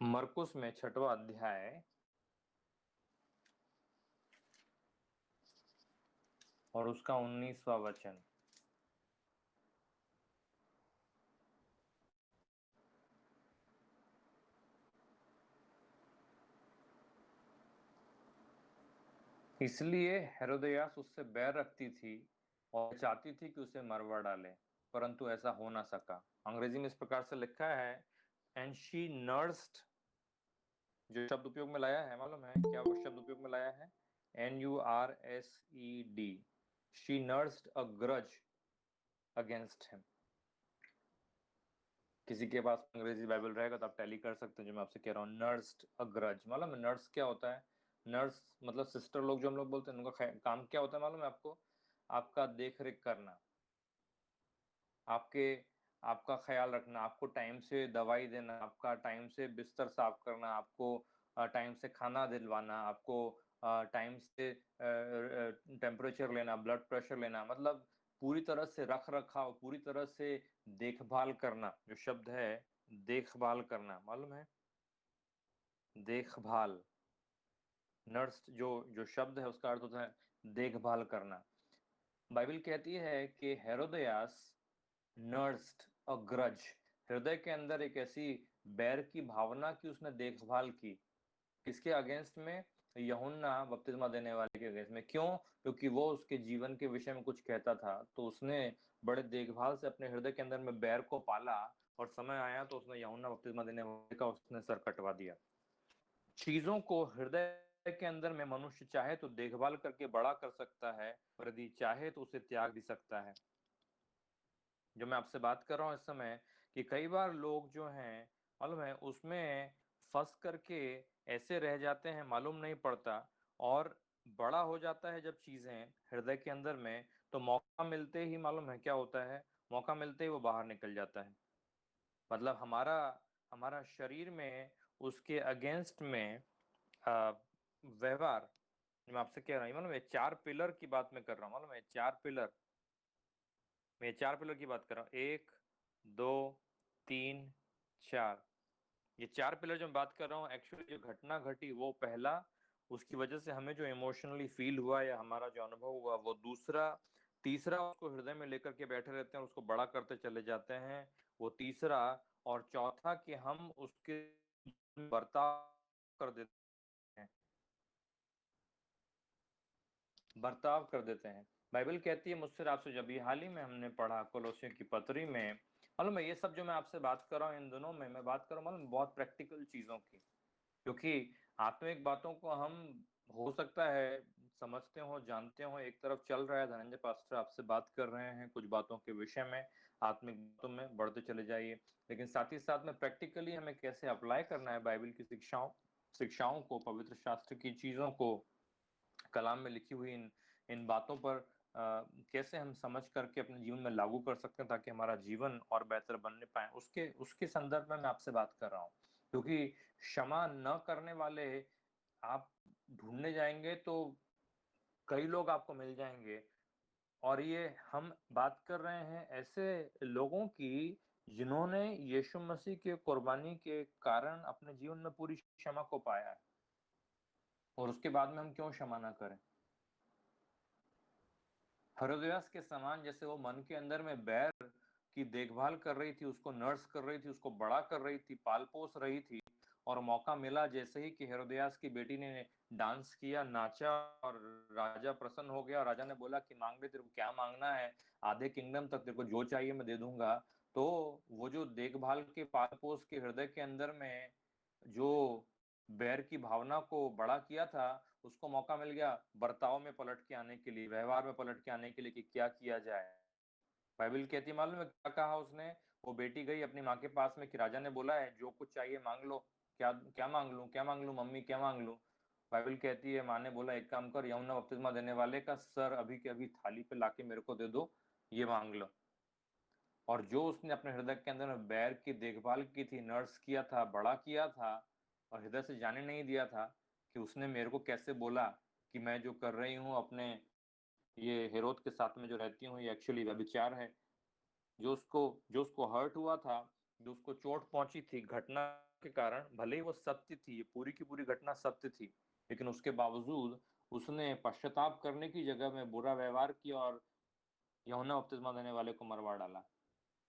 मरकुस में 6वां अध्याय और उसका 19वां वचन। इसलिए हेरोदियास उससे बैर रखती थी और चाहती थी कि उसे मरवा डाले, परंतु ऐसा हो ना सका। अंग्रेजी में इस प्रकार से लिखा है, एंड शी नर्स्ड, जो शब्द उपयोग में लाया है मालूम है क्या वो शब्द उपयोग में लाया है? NURSED, she nursed a grudge against him. किसी के पास अंग्रेजी बाइबल रहेगा तो आप टैली कर सकते हैं जो मैं आपसे कह रहा हूँ। नर्स्ड अ ग्रज मालूम है नर्स क्या होता है? नर्स मतलब सिस्टर लोग जो हम लोग बोलते हैं, उनका काम क्या होता है मालूम है आपको? आपका देख रेख करना, आपके आपका ख्याल रखना, आपको टाइम से दवाई देना, आपका टाइम से बिस्तर साफ करना, आपको टाइम से खाना दिलवाना, आपको टाइम से टेम्परेचर लेना, ब्लड प्रेशर लेना, मतलब पूरी तरह से रख रखाव, पूरी तरह से देखभाल करना। जो शब्द है देखभाल करना, मालूम है? देखभाल, नर्स जो जो शब्द है उसका अर्थ होता है देखभाल करना। बाइबल कहती है कि हेरोदियास नर्स्ड अ ग्रज, हृदय के अंदर एक ऐसी बैर की भावना की उसने देखभाल की। किसके अगेंस्ट में? यूहन्ना बपतिस्मा देने वाले के अगेंस्ट में। क्यों? क्योंकि वो उसके जीवन के विषय में कुछ कहता था, तो उसने बड़े देखभाल से अपने हृदय के अंदर में बैर को पाला, और समय आया तो उसने यूहन्ना बपतिस्मा देने वाले का उसने सर कटवा दिया। चीजों को हृदय के अंदर में मनुष्य चाहे तो देखभाल करके बड़ा कर सकता है, और यदि चाहे तो उसे त्याग भी सकता है। जो मैं आपसे बात कर रहा हूँ इस समय, कि कई बार लोग जो हैं मालूम है उसमें फंस करके ऐसे रह जाते हैं, मालूम नहीं पड़ता। और बड़ा हो जाता है जब चीजें हृदय के अंदर में, तो मौका मिलते ही मालूम है क्या होता है? मौका मिलते ही वो बाहर निकल जाता है। मतलब हमारा हमारा शरीर में उसके अगेंस्ट में व्यवहार, मैं आपसे कह रहा हूँ मालूम है 4 पिलर की बात मैं कर रहा हूँ। मालूम है 4 पिलर, मैं 4 पिलर की बात कर रहा हूँ। 1 2 3 4, ये 4 पिलर जो मैं बात कर रहा हूँ, एक्चुअली जो घटना घटी वो पहला, उसकी वजह से हमें जो इमोशनली फील हुआ या हमारा जो अनुभव हुआ वो दूसरा, तीसरा उसको हृदय में लेकर के बैठे रहते हैं, उसको बड़ा करते चले जाते हैं, वो तीसरा। और चौथा कि हम उसके बर्ताव कर देते हैं, बर्ताव कर देते हैं। बाइबल कहती है मुझसे आपसे, जब ये हाल ही में हमने पढ़ा कोलोसियों की पत्री में, मालूम है ये सब जो मैं आपसे बात कर रहा हूँ इन दिनों में मैं बात कर रहा हूँ मालूम बहुत प्रैक्टिकल चीजों की, क्योंकि आत्मिक बातों को हम, हो सकता है समझते हो, जानते हो, एक तरफ चल रहा है धनंजय पास्टर आपसे बात कर रहे हैं कुछ बातों के विषय में, आत्मिक बातों में बढ़ते चले जाइए, लेकिन साथ ही साथ में प्रैक्टिकली हमें कैसे अप्लाई करना है बाइबल की शिक्षाओं को, पवित्र शास्त्र की चीजों को, कलाम में लिखी हुई इन बातों पर कैसे हम समझ करके अपने जीवन में लागू कर सकते हैं ताकि हमारा जीवन और बेहतर बनने पाए, उसके उसके संदर्भ में मैं आपसे बात कर रहा हूँ। क्योंकि क्षमा न करने वाले आप ढूंढने जाएंगे तो कई लोग आपको मिल जाएंगे, और ये हम बात कर रहे हैं ऐसे लोगों की जिन्होंने यीशु मसीह के कुर्बानी के कारण अपने जीवन में पूरी क्षमा को पाया है, और उसके बाद में हम क्यों क्षमा ना करें। हेरोदियास के समान जैसे वो मन के अंदर में बैर की देखभाल कर रही थी, उसको नर्स कर रही थी, उसको बड़ा कर रही थी, पाल पोस रही थी, और मौका मिला जैसे ही कि हेरोदियास की बेटी ने डांस किया, नाचा, और राजा प्रसन्न हो गया, और राजा ने बोला कि मांग ले, तेरे को क्या मांगना है, आधे किंगडम तक तेरे को जो चाहिए मैं दे दूंगा। तो वो जो देखभाल के पाल पोस के हृदय के अंदर में जो बैर की भावना को बड़ा किया था, उसको मौका मिल गया बर्ताव में पलट के आने के लिए, व्यवहार में पलट के आने के लिए कि क्या किया जाए। बाइबल कहती है, मालूम है क्या कहा उसने? वो बेटी गई अपनी माँ के पास में कि राजा ने बोला है जो कुछ चाहिए मांग लो, क्या क्या मांग लूं, क्या मांग लूं मम्मी, क्या मांग लूं? बाइबल कहती है माँ ने बोला एक काम कर, यूहन्ना बपतिस्मा देने वाले का सर अभी के अभी थाली पे लाके मेरे को दे दो, ये मांग लो। और जो उसने अपने हृदय के अंदर में बैर की देखभाल की थी, नर्स किया था, बड़ा किया था, और हृदय से जाने नहीं दिया था कि उसने मेरे को कैसे बोला कि मैं जो कर रही हूँ अपने ये हेरोद के साथ में जो रहती हूँ ये एक्चुअली व्यभिचार है। जो उसको हर्ट हुआ था, जो उसको चोट पहुंची थी घटना के कारण, भले ही वो सत्य थी, ये पूरी की पूरी घटना सत्य थी, लेकिन उसके बावजूद उसने पश्चाताप करने की जगह में बुरा व्यवहार किया और यूहन्ना बपतिस्मा देने वाले को मरवा डाला।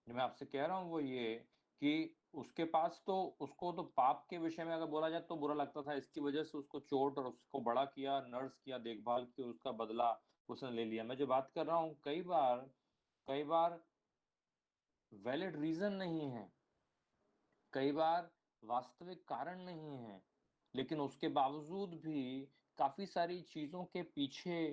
जो मैं आपसे कह रहा हूँ वो ये कि उसके पास तो, उसको तो पाप के विषय में अगर बोला जाए तो बुरा लगता था, इसकी वजह से उसको चोट और उसको बड़ा किया, नर्स किया, देखभाल की, और उसका बदला उसने ले लिया। मैं जो बात कर रहा हूँ, कई बार वैलिड रीजन नहीं है, कई बार वास्तविक कारण नहीं है, लेकिन उसके बावजूद भी काफी सारी चीजों के पीछे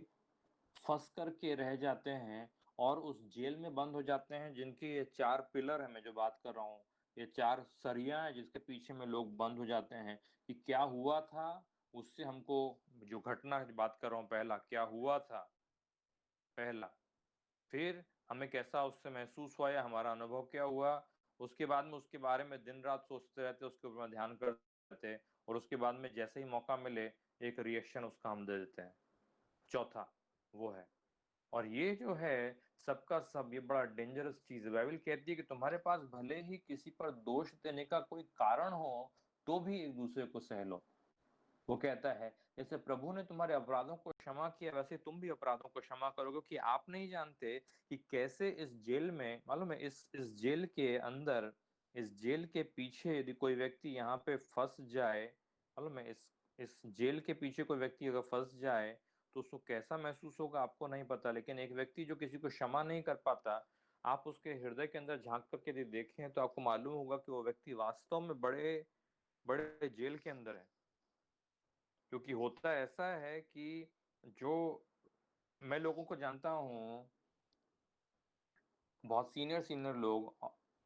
फंस करके रह जाते हैं और उस जेल में बंद हो जाते हैं जिनकी ये 4 पिलर है मैं जो बात कर रहा हूँ, ये 4 सरियां हैं जिसके पीछे में लोग बंद हो जाते हैं कि क्या हुआ था उससे हमको, जो घटना की बात कर रहा हूँ, पहला क्या हुआ था, पहला, फिर हमें कैसा उससे महसूस हुआ या हमारा अनुभव क्या हुआ, उसके बाद में उसके बारे में दिन रात सोचते रहते, उसके ऊपर ध्यान करते रहते, और उसके बाद में जैसे ही मौका मिले एक रिएक्शन उसका हम दे देते हैं। चौथा वो है, और ये जो है सबका सब ये बड़ा डेंजरस चीज है। बाइबल कहती है कि तुम्हारे पास भले ही किसी पर दोष देने का कोई कारण हो तो भी एक दूसरे को सह लो। वो कहता है जैसे प्रभु ने तुम्हारे अपराधों को क्षमा किया वैसे तुम भी अपराधों को क्षमा करो, क्योंकि आप नहीं जानते कि कैसे इस जेल में, मालूम है इस जेल के अंदर, इस जेल के पीछे यदि कोई व्यक्ति यहाँ पे फंस जाए, मालूम है इस जेल के पीछे कोई व्यक्ति अगर फंस जाए तो उसको कैसा महसूस होगा आपको नहीं पता, लेकिन एक व्यक्ति जो किसी को क्षमा नहीं कर पाता, आप उसके हृदय के अंदर झांक करके यदि देखें तो आपको मालूम होगा कि वो व्यक्ति वास्तव में बड़े बड़े जेल के अंदर है। क्योंकि होता ऐसा है कि जो मैं लोगों को जानता हूँ, बहुत सीनियर सीनियर लोग,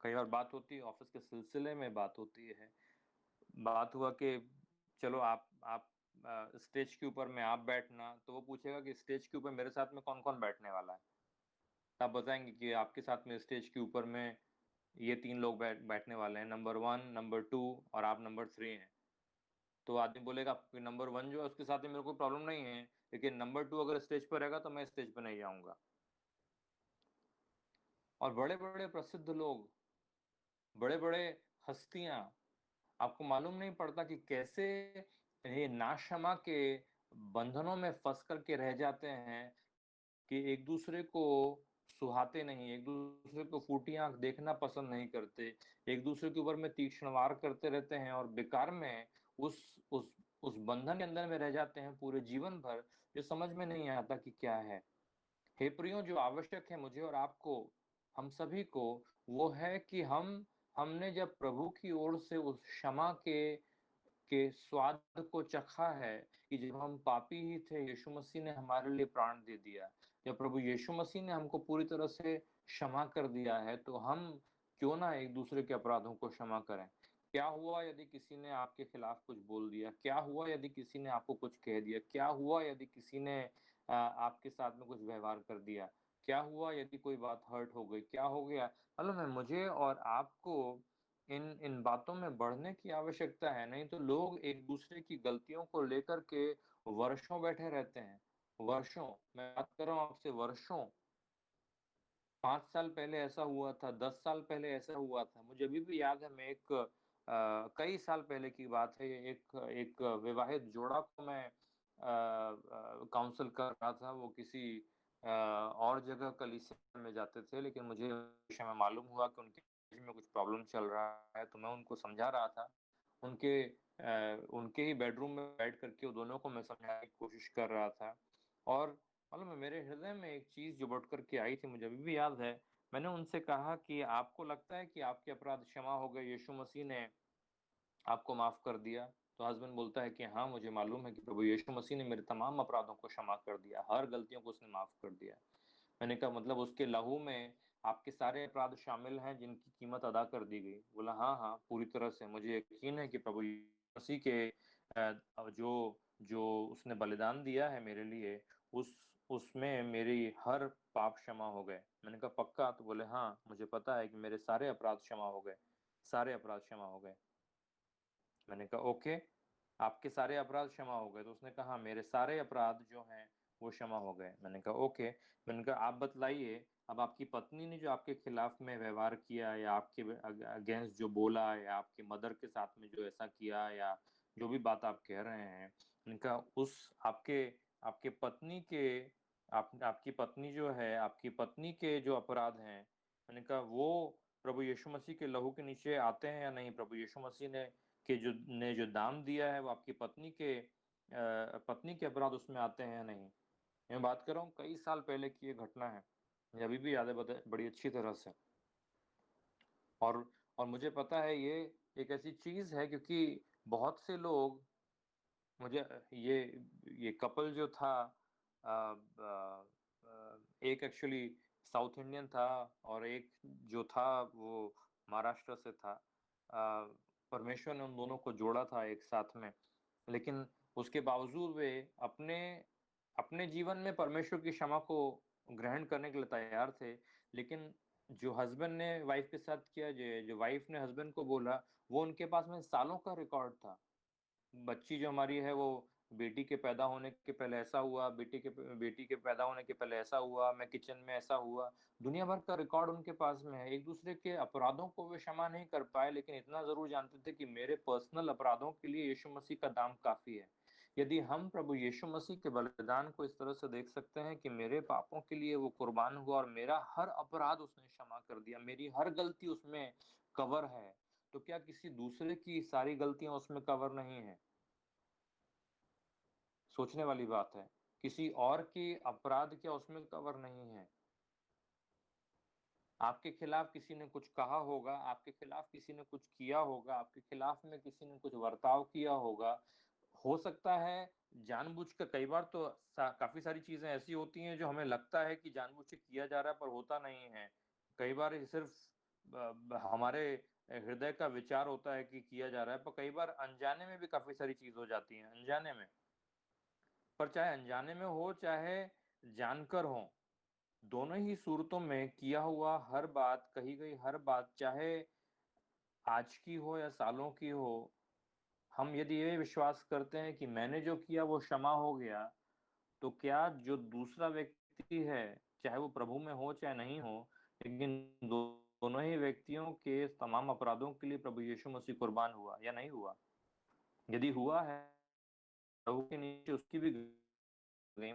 कई बार बात होती है ऑफिस के सिलसिले में, बात होती है, बात हुआ कि चलो आप स्टेज के ऊपर में आप बैठना, तो वो पूछेगा कि स्टेज के ऊपर मेरे साथ में कौन कौन बैठने वाला है। आप बताएंगे कि आपके साथ में स्टेज के ऊपर में ये 3 लोग बैठने वाले हैं, नंबर 1, नंबर 2 और आप नंबर 3 हैं। तो आदमी बोलेगा नंबर 1 जो है उसके साथ में मेरे को प्रॉब्लम नहीं है, लेकिन नंबर 2 अगर स्टेज पर रहेगा तो मैं स्टेज पर नहीं जाऊंगा। और बड़े बड़े प्रसिद्ध लोग, बड़े बड़े हस्तियां, आपको मालूम नहीं पड़ता कि कैसे ये नाक्षमा के बंधनों में फंस करके रह जाते हैं कि एक दूसरे को सुहाते नहीं, एक दूसरे को फूटी आंख देखना पसंद नहीं करते, एक दूसरे के ऊपर में तीक्ष्ण वार करते रहते हैं, और बेकार में उस बंधन के अंदर में रह जाते हैं पूरे जीवन भर। ये समझ में नहीं आता कि क्या है। हे प्रियो, जो आवश्यक है मुझे और आपको, हम सभी को, वो है कि हमने जब प्रभु की ओर से उस क्षमा के स्वाद को चखा है कि जब हम पापी ही थे, यीशु मसीह ने हमारे लिए प्राण दे दिया। जब प्रभु यीशु मसीह ने हमको पूरी तरह से क्षमा कर दिया है, तो हम क्यों ना एक दूसरे के अपराधों को क्षमा करें। क्या हुआ यदि किसी ने आपके खिलाफ कुछ बोल दिया? क्या हुआ यदि किसी ने आपको कुछ कह दिया? क्या हुआ यदि किसी ने आपके साथ में कुछ व्यवहार कर दिया? क्या हुआ यदि कोई बात हर्ट हो गई? क्या हो गया? मालूम है, मुझे और आपको इन इन बातों में बढ़ने की आवश्यकता है, नहीं तो लोग एक दूसरे की गलतियों को लेकर के वर्षों बैठे रहते हैं। वर्षों, मैं बात कर रहा हूँ आपसे वर्षों। 5 साल पहले ऐसा हुआ था, 10 साल पहले ऐसा हुआ था। मुझे अभी भी याद है, मैं एक कई साल पहले की बात है, एक एक विवाहित जोड़ा को मैं काउंसल कर रहा था। वो किसी और जगह कलीसिया में जाते थे, लेकिन मुझे विषय में मालूम हुआ कि उनके में कुछ प्रॉब्लम चल रहा है, तो मैं उनको समझा रहा था। उनके ही बेडरूम में बैठ करके वो दोनों को मैं समझाने की कोशिश कर रहा था। और मालूम है, मेरे हृदय में एक चीज़ जो बढ़ कर के आई थी, मुझे अभी भी याद है। मैंने उनसे कहा कि आपको लगता है कि आपके अपराध क्षमा हो गए, यीशु मसीह ने आपको माफ़ कर दिया? तो हस्बैंड बोलता है कि हाँ, मुझे मालूम है कि प्रभु यीशु मसीह ने मेरे तमाम अपराधों को क्षमा कर दिया, हर गलतियों को उसने माफ़ कर दिया। मैंने कहा मतलब उसके लहू में आपके सारे अपराध शामिल हैं जिनकी कीमत अदा कर दी गई? बोला हाँ, हाँ, पूरी तरह से मुझे यकीन है कि प्रभु यीशु मसीह के जो जो उसने बलिदान दिया है मेरे लिए, उसमें मेरी हर पाप क्षमा हो गए। मैंने कहा पक्का? तो बोले हाँ, मुझे पता है कि मेरे सारे अपराध क्षमा हो गए, सारे अपराध क्षमा हो गए। मैंने कहा ओके, आपके सारे अपराध क्षमा हो गए? तो उसने कहा हाँ, मेरे सारे अपराध जो हैं वो क्षमा हो गए। मैंने कहा ओके। मैंने कहा आप बतलाइए, अब आपकी पत्नी ने जो आपके खिलाफ में व्यवहार किया या आपके अगेंस्ट जो बोला या आपकी मदर के साथ में जो ऐसा किया या जो भी बात आप कह रहे हैं, मैंने कहा उस आपके आपके पत्नी के आपकी पत्नी जो है, आपकी पत्नी के जो अपराध हैं, मैंने कहा वो प्रभु यीशु मसीह के लहू के नीचे आते हैं या नहीं? प्रभु यीशु मसीह ने जो दाम दिया है वो आपकी पत्नी के अपराध उसमें आते हैं या नहीं? मैं बात कर रहा हूँ कई साल पहले की ये घटना है, मुझे अभी भी याद है बड़ी अच्छी तरह से। और और मुझे पता है ये एक ऐसी चीज है, क्योंकि बहुत से लोग मुझे ये कपल जो था, एक एक्चुअली साउथ इंडियन था और एक जो था वो महाराष्ट्र से था। परमेश्वर ने उन दोनों को जोड़ा था एक साथ में, लेकिन उसके बावजूद वे अपने अपने जीवन में परमेश्वर की क्षमा को ग्रहण करने के लिए तैयार थे। लेकिन जो हस्बैंड ने वाइफ के साथ किया, जो वाइफ ने हस्बैंड को बोला, वो उनके पास में सालों का रिकॉर्ड था। बच्ची जो हमारी है वो बेटी के पैदा होने के पहले ऐसा हुआ, बेटी के पैदा होने के पहले ऐसा हुआ, मैं किचन में ऐसा हुआ। दुनिया भर का रिकॉर्ड उनके पास में है। एक दूसरे के अपराधों को वे क्षमा नहीं कर पाए, लेकिन इतना जरूर जानते थे कि मेरे पर्सनल अपराधों के लिए यीशु मसीह का दाम काफी है। यदि हम प्रभु यीशु मसीह के बलिदान को इस तरह से देख सकते हैं कि मेरे पापों के लिए वो कुर्बान हुआ और मेरा हर अपराध उसने क्षमा कर दिया, मेरी हर गलती उसमें कवर है, तो क्या किसी दूसरे की सारी गलतियां उसमें कवर नहीं है? सोचने वाली बात है। किसी और की अपराध क्या उसमें कवर नहीं है? आपके खिलाफ किसी ने कुछ कहा होगा, आपके खिलाफ किसी ने कुछ किया होगा, आपके खिलाफ में किसी ने कुछ बर्ताव किया होगा। हो सकता है जानबूझकर, कई बार तो काफी सारी चीजें ऐसी होती हैं जो हमें लगता है कि जानबूझ के किया जा रहा है, पर होता नहीं है। कई बार ये सिर्फ हमारे हृदय का विचार होता है कि किया जा रहा है, पर कई बार अनजाने में भी काफी सारी चीज हो जाती है, अनजाने में। पर चाहे अनजाने में हो चाहे जानकर हो, दोनों ही सूरतों में किया हुआ हर बात, कही गई हर बात, चाहे आज की हो या सालों की हो, हम यदि ये विश्वास करते हैं कि मैंने जो किया वो क्षमा हो गया, तो क्या जो दूसरा व्यक्ति है, चाहे वो प्रभु में हो चाहे नहीं हो, लेकिन दोनों ही व्यक्तियों के तमाम अपराधों के लिए प्रभु यीशु मसीह कुर्बान हुआ या नहीं हुआ? यदि हुआ है, प्रभु के नीचे उसकी भी गई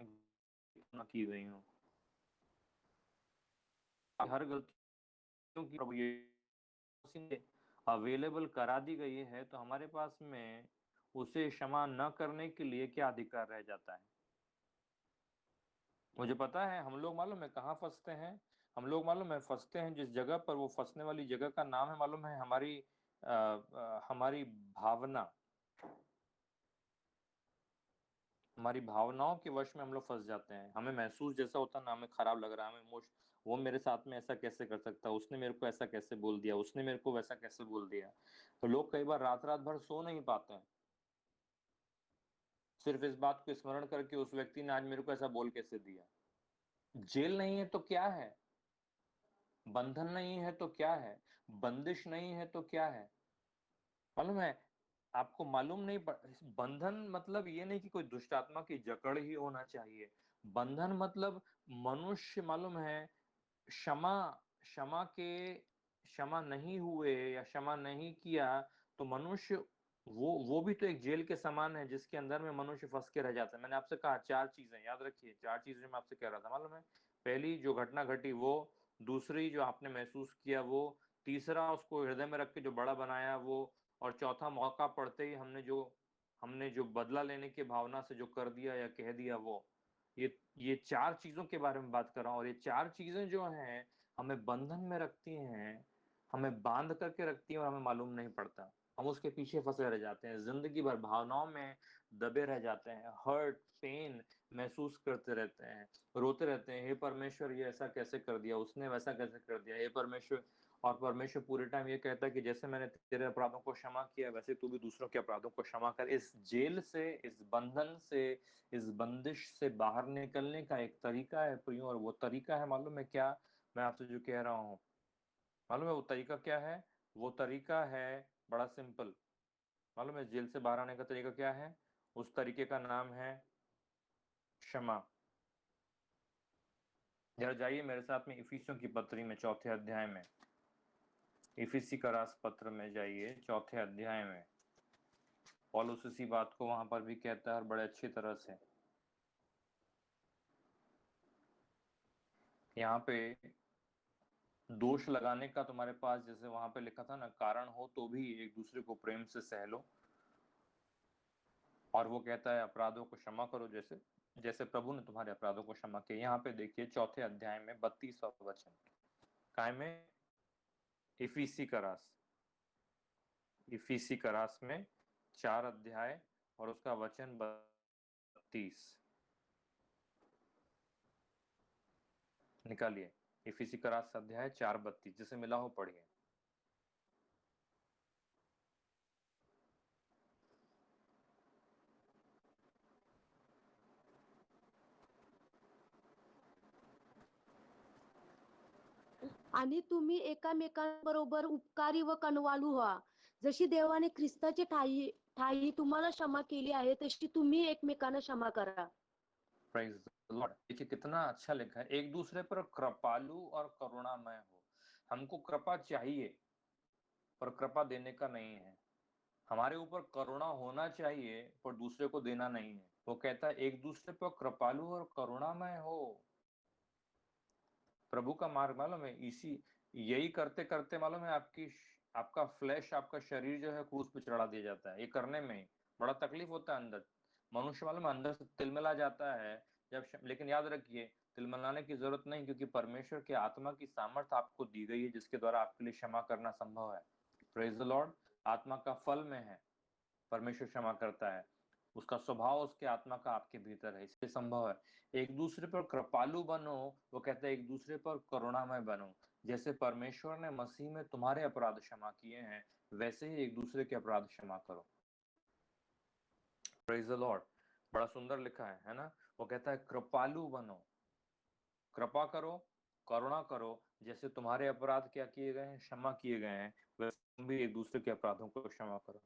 की गई हो, हर गलतियों की प्रभु यीशु ने अवेलेबल करा दी गई है, तो हमारे पास में उसे क्षमा न करने के लिए क्या अधिकार रह जाता है? मुझे पता है हम लोग मालूम है कहाँ फंसते हैं। हम लोग मालूम है फंसते हैं जिस जगह पर, वो फंसने वाली जगह का नाम है मालूम है, हमारी भावना। हमारी भावनाओं के वश में हम लोग फंस जाते हैं। हमें महसूस जैसा होता है ना, हमें खराब लग रहा है, हमें वो मेरे साथ में ऐसा कैसे कर सकता है, उसने मेरे को ऐसा कैसे बोल दिया, उसने मेरे को वैसा कैसे बोल दिया। तो लोग कई बार रात रात भर सो नहीं पाते हैं, सिर्फ इस बात को स्मरण करके उस व्यक्ति ने आज मेरे को ऐसा बोल कैसे दिया। जेल नहीं है तो क्या है, बंधन नहीं है तो क्या है, बंदिश नहीं है तो क्या है। मालूम है आपको, मालूम नहीं बंधन मतलब ये नहीं कि कोई दुष्ट आत्मा की जकड़ ही होना चाहिए। बंधन मतलब मनुष्य, मालूम है, क्षमा क्षमा के क्षमा नहीं हुए या क्षमा नहीं किया तो मनुष्य, वो भी तो एक जेल के समान है जिसके अंदर में मनुष्य फंस के रह जाता है। मैंने आपसे कहा 4 चीजें याद रखिए, 4 चीजें मैं आपसे कह रहा था मालूम है। पहली जो घटना घटी वो, दूसरी जो आपने महसूस किया वो, तीसरा उसको हृदय में रख के जो बड़ा बनाया वो, और चौथा मौका पड़ते ही हमने जो बदला लेने की भावना से जो कर दिया या कह दिया वो। ये 4 चीजों के बारे में बात कर रहा हूँ, और ये 4 चीजें जो हैं हमें बंधन में रखती हैं, हमें बांध करके रखती हैं और हमें मालूम नहीं पड़ता। हम उसके पीछे फंसे रह जाते हैं, जिंदगी भर भावनाओं में दबे रह जाते हैं, हर्ट पेन महसूस करते रहते हैं, रोते रहते हैं, हे परमेश्वर ये ऐसा कैसे कर दिया, उसने वैसा कैसे कर दिया, हे परमेश्वर। और परमेश्वर पूरे टाइम ये कहता है कि जैसे मैंने तेरे अपराधों को क्षमा किया वैसे तू भी दूसरों के अपराधों को क्षमा कर। इस जेल से, इस बंधन से, इस बंदिश से बाहर निकलने का एक तरीका है प्रियो, और वो तरीका है मालूम है क्या, मैं आपसे जो कह रहा हूँ, मालूम है वो तरीका क्या है? वो तरीका है बड़ा सिंपल। मालूम है जेल से बाहर आने का तरीका क्या है? उस तरीके का नाम है क्षमा। जरा जाइए मेरे साथ में इफिसियों की पत्री में 4थे अध्याय में, इफिसी का रास पत्र में जाइए 4थे अध्याय में। पौलुस इसी बात को वहां पर भी कहता है और बड़े अच्छी तरह से। यहाँ पे दोष लगाने का तुम्हारे पास, जैसे वहां पे लिखा था ना, कारण हो तो भी एक दूसरे को प्रेम से सह लो। और वो कहता है अपराधों को क्षमा करो जैसे जैसे प्रभु ने तुम्हारे अपराधों को क्षमा किया। यहाँ पे देखिए 4थे अध्याय में 32वां वचन, काय में, इफिसी का रास में 4 अध्याय और उसका वचन 32 निकालिए। इफिसी का रास अध्याय 4:32, जिसे मिला हो पढ़िए।
आणि तुम्ही एकामेकांबरोबर उपकारी व कणवालू व्हा, जशी देवाने ख्रिस्ताची ठाई ठाई तुम्हाला क्षमा केली आहे तशी तुम्ही एकमेकांना क्षमा करा।
Praise the Lord. देखिए कितना अच्छा लिखा है, एक दूसरे पर कृपालु और करुणामय हो। हमको कृपा चाहिए पर कृपा देने का नहीं है। हमारे ऊपर करुणा होना चाहिए पर दूसरे को देना नहीं है। वो कहता है एक दूसरे पर कृपालु और करुणामय हो। प्रभु का मार्ग मालूम है, इसी यही करते करते मालूम है आपका फ्लैश, आपका शरीर जो है क्रूस पे चढ़ा दिया जाता है। ये करने में ही बड़ा तकलीफ होता है अंदर। मनुष्य मालूम है अंदर से तिलमिला जाता है लेकिन याद रखिए तिलमिलाने की जरूरत नहीं, क्योंकि परमेश्वर के आत्मा की सामर्थ आपको दी गई है जिसके द्वारा आपके लिए क्षमा करना संभव है। Praise the Lord. आत्मा का फल में है, परमेश्वर क्षमा करता है, उसका स्वभाव उसके आत्मा का आपके भीतर है, इसलिए संभव है। एक दूसरे पर कृपालु बनो, वो कहते हैं एक दूसरे पर करुणामय बनो। जैसे परमेश्वर ने मसीह में तुम्हारे अपराध क्षमा किए हैं वैसे ही एक दूसरे के अपराध क्षमा करो। Praise the Lord. बड़ा सुंदर लिखा है ना। वो कहता है कृपालु बनो, कृपा करो, करुणा करो, जैसे तुम्हारे अपराध क्या किए गए हैं, क्षमा किए गए हैं, वैसे तुम भी एक दूसरे के अपराधों को क्षमा करो।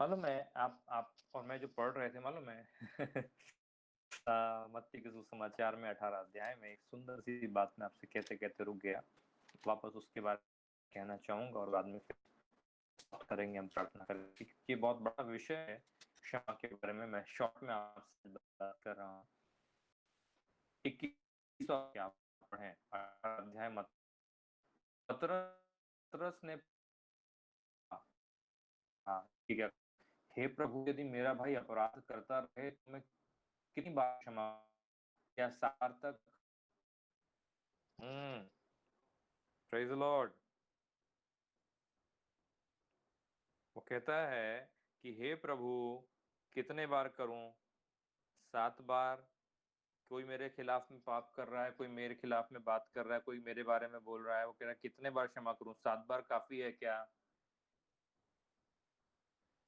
मालूम है आप और मैं जो पढ़ रहे थे मालूम है मत्ती के सुसमाचार में 18 अध्याय में एक सुंदर सी बात मैं आपसे कहते कहते रुक गया। वापस उसके बारे में कहना चाहूंगा और बाद में फिर करेंगे, हम प्रार्थना करेंगे। ये बहुत बड़ा विषय है क्षमा के बारे में। मैं शॉर्ट में आपसे बात कर रहा हूँ। 21वां क्या पढ़े 18 अध्याय पतरस ने, हाँ ठीक है, हे प्रभु यदि मेरा भाई अपराध करता रहे तो मैं कितनी बार क्षमा, क्या सार्थक? Praise the Lord. वो कहता है कि हे प्रभु कितने बार करूं, 7 बार कोई मेरे खिलाफ में पाप कर रहा है, कोई मेरे खिलाफ में बात कर रहा है, कोई मेरे बारे में बोल रहा है, वो कह रहा है कितने बार क्षमा करूं? 7 बार काफी है क्या?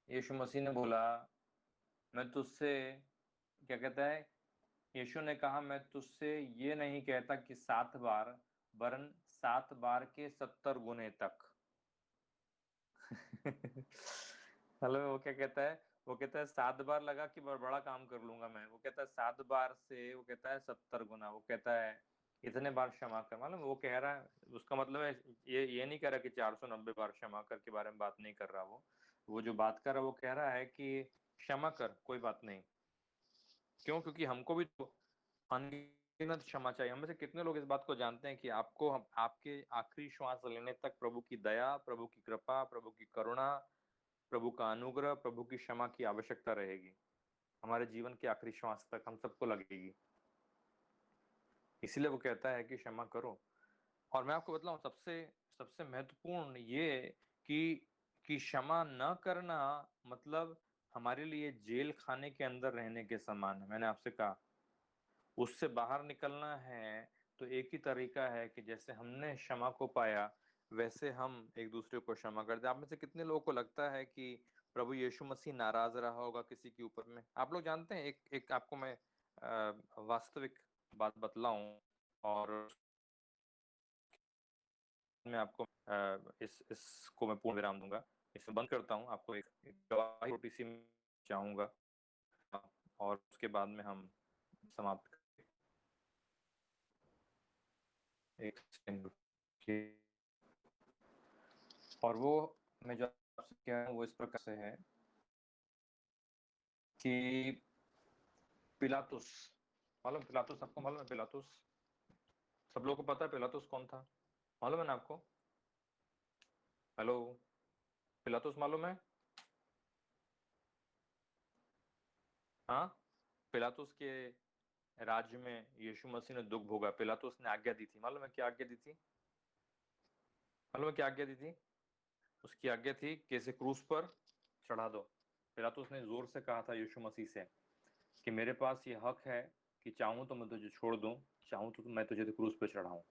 यीशु मसीह ने बोला, मैं तुझसे, क्या कहता है, यीशु ने कहा, मैं तुझसे ये नहीं कहता कि 7 बार, वरन 7 बार के 70 गुने तक। हेलो, वो क्या कहता है, वो कहता है 7 बार लगा कि बड़ा काम कर लूंगा मैं, वो कहता है 7 बार से, वो कहता है 70 गुना, वो कहता है इतने बार क्षमा कर। मालूम वो कह रहा है, उसका मतलब है ये नहीं कह रहा कि 490 बार क्षमा कर के बारे में बात नहीं कर रहा। वो जो बात कर रहा है वो कह रहा है कि क्षमा कर, कोई बात नहीं। क्यों? क्योंकि हमको भी तो अनगिनत क्षमा चाहिए। हम में से कितने लोग इस बात को जानते हैं कि आपको आपके आखिरी श्वास लेने तक प्रभु की दया, प्रभु की कृपा, प्रभु की करुणा, प्रभु का अनुग्रह, प्रभु की क्षमा की आवश्यकता रहेगी हमारे जीवन के आखिरी श्वास तक, हम सबको लगेगी। इसीलिए वो कहता है कि क्षमा करो। और मैं आपको बतलाऊं, सबसे सबसे महत्वपूर्ण ये कि क्षमा न करना मतलब हमारे लिए जेल खाने के अंदर रहने के समान है। मैंने आपसे कहा उससे बाहर निकलना है तो एक ही तरीका है कि जैसे हमने क्षमा को पाया वैसे हम एक दूसरे को क्षमा कर दें। आप में से कितने लोगों को लगता है कि प्रभु यीशु मसीह नाराज रहा होगा किसी के ऊपर में? आप लोग जानते हैं, एक आपको मैं वास्तविक बात बतलाऊं और मैं आपको इसको मैं पूर्ण विराम दूंगा, इसे बंद करता हूं। आपको एक गवाही छोटी सी चाहूंगा और उसके बाद में हम समाप्त एक सेकंड रुकिए। और वो मैं जो आपसे कह रहा हूँ वो इस प्रकार से है कि पिलातुस, मालूम पिलातुस? आपको मालूम है पिलातुस? सब लोगों को पता है पिलातुस कौन था? मालूम है ना आपको? हेलो, पिलातुस मालूम है? हाँ, पिलातुस के राज्य में यीशु मसीह ने दुख भोगा। पिलातुस ने आज्ञा दी थी, मालूम है क्या आज्ञा दी थी? मालूम है क्या आज्ञा दी थी? उसकी आज्ञा थी कि इसे क्रूस पर चढ़ा दो। पिलातुस ने जोर से कहा था यीशु मसीह से कि मेरे पास ये हक है कि चाहूं तो मैं तुझे छोड़ दूं, चाहूं तो मैं तुझे क्रूस पर चढ़ाऊं।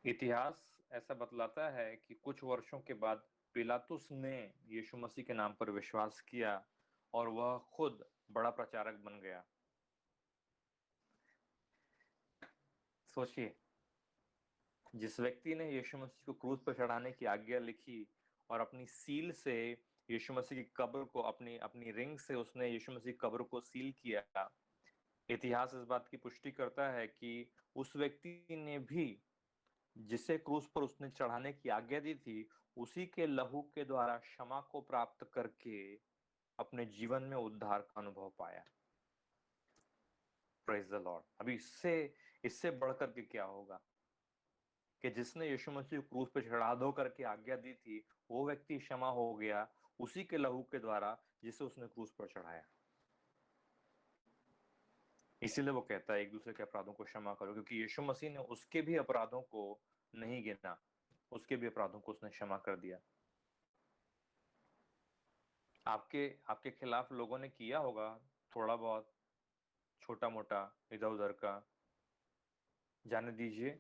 इतिहास ऐसा बतलाता है कि कुछ वर्षों के बाद पिलातुस ने यीशु मसीह के नाम पर विश्वास किया और वह खुद बड़ा प्रचारक बन गया। सोचिए, जिस व्यक्ति ने यीशु मसीह को क्रूस पर चढ़ाने की आज्ञा लिखी और अपनी सील से यीशु मसीह की कब्र को, अपनी अपनी रिंग से उसने यीशु मसीह की कब्र को सील किया, इतिहास इस बात की पुष्टि करता है कि उस व्यक्ति ने भी जिसे क्रूस पर उसने चढ़ाने की आज्ञा दी थी, उसी के लहू के द्वारा क्षमा को प्राप्त करके अपने जीवन में उद्धार का अनुभव पाया। Praise the Lord. अभी इससे इससे बढ़कर के क्या होगा कि जिसने यीशु मसीह को क्रूस पर चढ़ा दो करके आज्ञा दी थी, वो व्यक्ति क्षमा हो गया उसी के लहू के द्वारा जिसे उसने क्रूस पर चढ़ाया। इसीलिए वो कहता है एक दूसरे के अपराधों को क्षमा करो, क्योंकि यीशु मसीह ने उसके भी अपराधों को नहीं गिना, उसके भी अपराधों को उसने क्षमा कर दिया। आपके आपके खिलाफ लोगों ने किया होगा थोड़ा बहुत छोटा मोटा इधर उधर का, जाने दीजिए,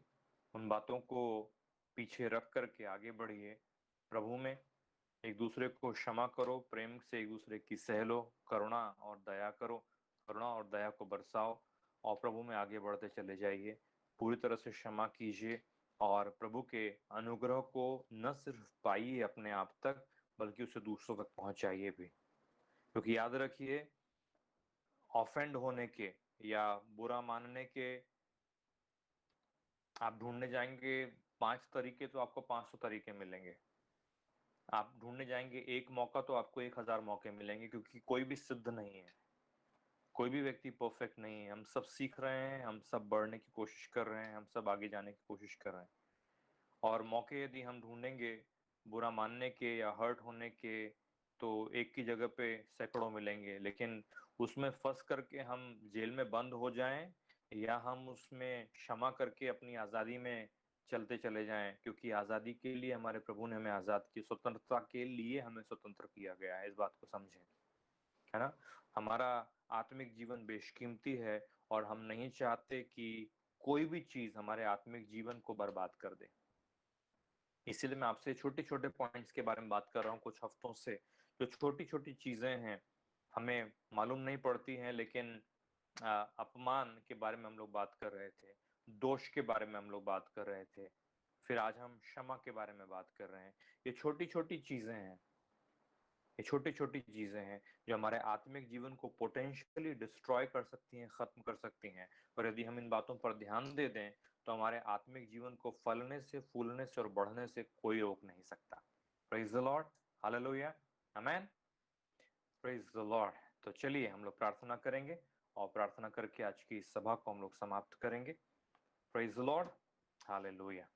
उन बातों को पीछे रख करके आगे बढ़िए प्रभु में। एक दूसरे को क्षमा करो, प्रेम से एक दूसरे की सह लो, करुणा और दया करो, करुणा और दया को बरसाओ और प्रभु में आगे बढ़ते चले जाइए। पूरी तरह से क्षमा कीजिए और प्रभु के अनुग्रह को न सिर्फ पाइए अपने आप तक, बल्कि उसे दूसरों तक पहुंचाइए भी। क्योंकि याद रखिए, ऑफेंड होने के या बुरा मानने के आप ढूंढने जाएंगे 5 तरीके तो आपको 500 तरीके मिलेंगे। आप ढूंढने जाएंगे एक मौका तो आपको 1000 मौके मिलेंगे, क्योंकि कोई भी सिद्ध नहीं है, कोई भी व्यक्ति परफेक्ट नहीं है। हम सब सीख रहे हैं, हम सब बढ़ने की कोशिश कर रहे हैं, हम सब आगे जाने की कोशिश कर रहे हैं। और मौके यदि हम ढूंढेंगे बुरा मानने के या हर्ट होने के, तो एक की जगह पे सैकड़ों मिलेंगे। लेकिन उसमें फंस करके हम जेल में बंद हो जाएं या हम उसमें क्षमा करके अपनी आज़ादी में चलते चले जाएं, क्योंकि आज़ादी के लिए हमारे प्रभु ने हमें आज़ाद की, स्वतंत्रता के लिए हमें स्वतंत्र किया गया है, इस बात को समझें, है ना। हमारा आत्मिक जीवन बेशकीमती है और हम नहीं चाहते कि कोई भी चीज हमारे आत्मिक जीवन को बर्बाद कर दे। इसीलिए मैं आपसे छोटे छोटे पॉइंट्स के बारे में बात कर रहा हूँ कुछ हफ्तों से। जो छोटी छोटी चीजें हैं हमें मालूम नहीं पड़ती हैं, लेकिन अपमान के बारे में हम लोग बात कर रहे थे, दोष के बारे में हम लोग बात कर रहे थे, फिर आज हम क्षमा के बारे में बात कर रहे हैं। ये छोटी छोटी चीजें हैं, ये छोटी छोटी चीजें हैं जो हमारे आत्मिक जीवन को पोटेंशियली डिस्ट्रॉय कर सकती हैं, खत्म कर सकती हैं। और यदि हम इन बातों पर ध्यान दे दें तो हमारे आत्मिक जीवन को फलने से, फूलने से और बढ़ने से कोई रोक नहीं सकता। Praise the Lord, hallelujah, amen, praise the Lord. तो चलिए हम लोग प्रार्थना करेंगे और प्रार्थना करके आज की इस सभा को हम लोग समाप्त करेंगे। Praise the Lord, hallelujah.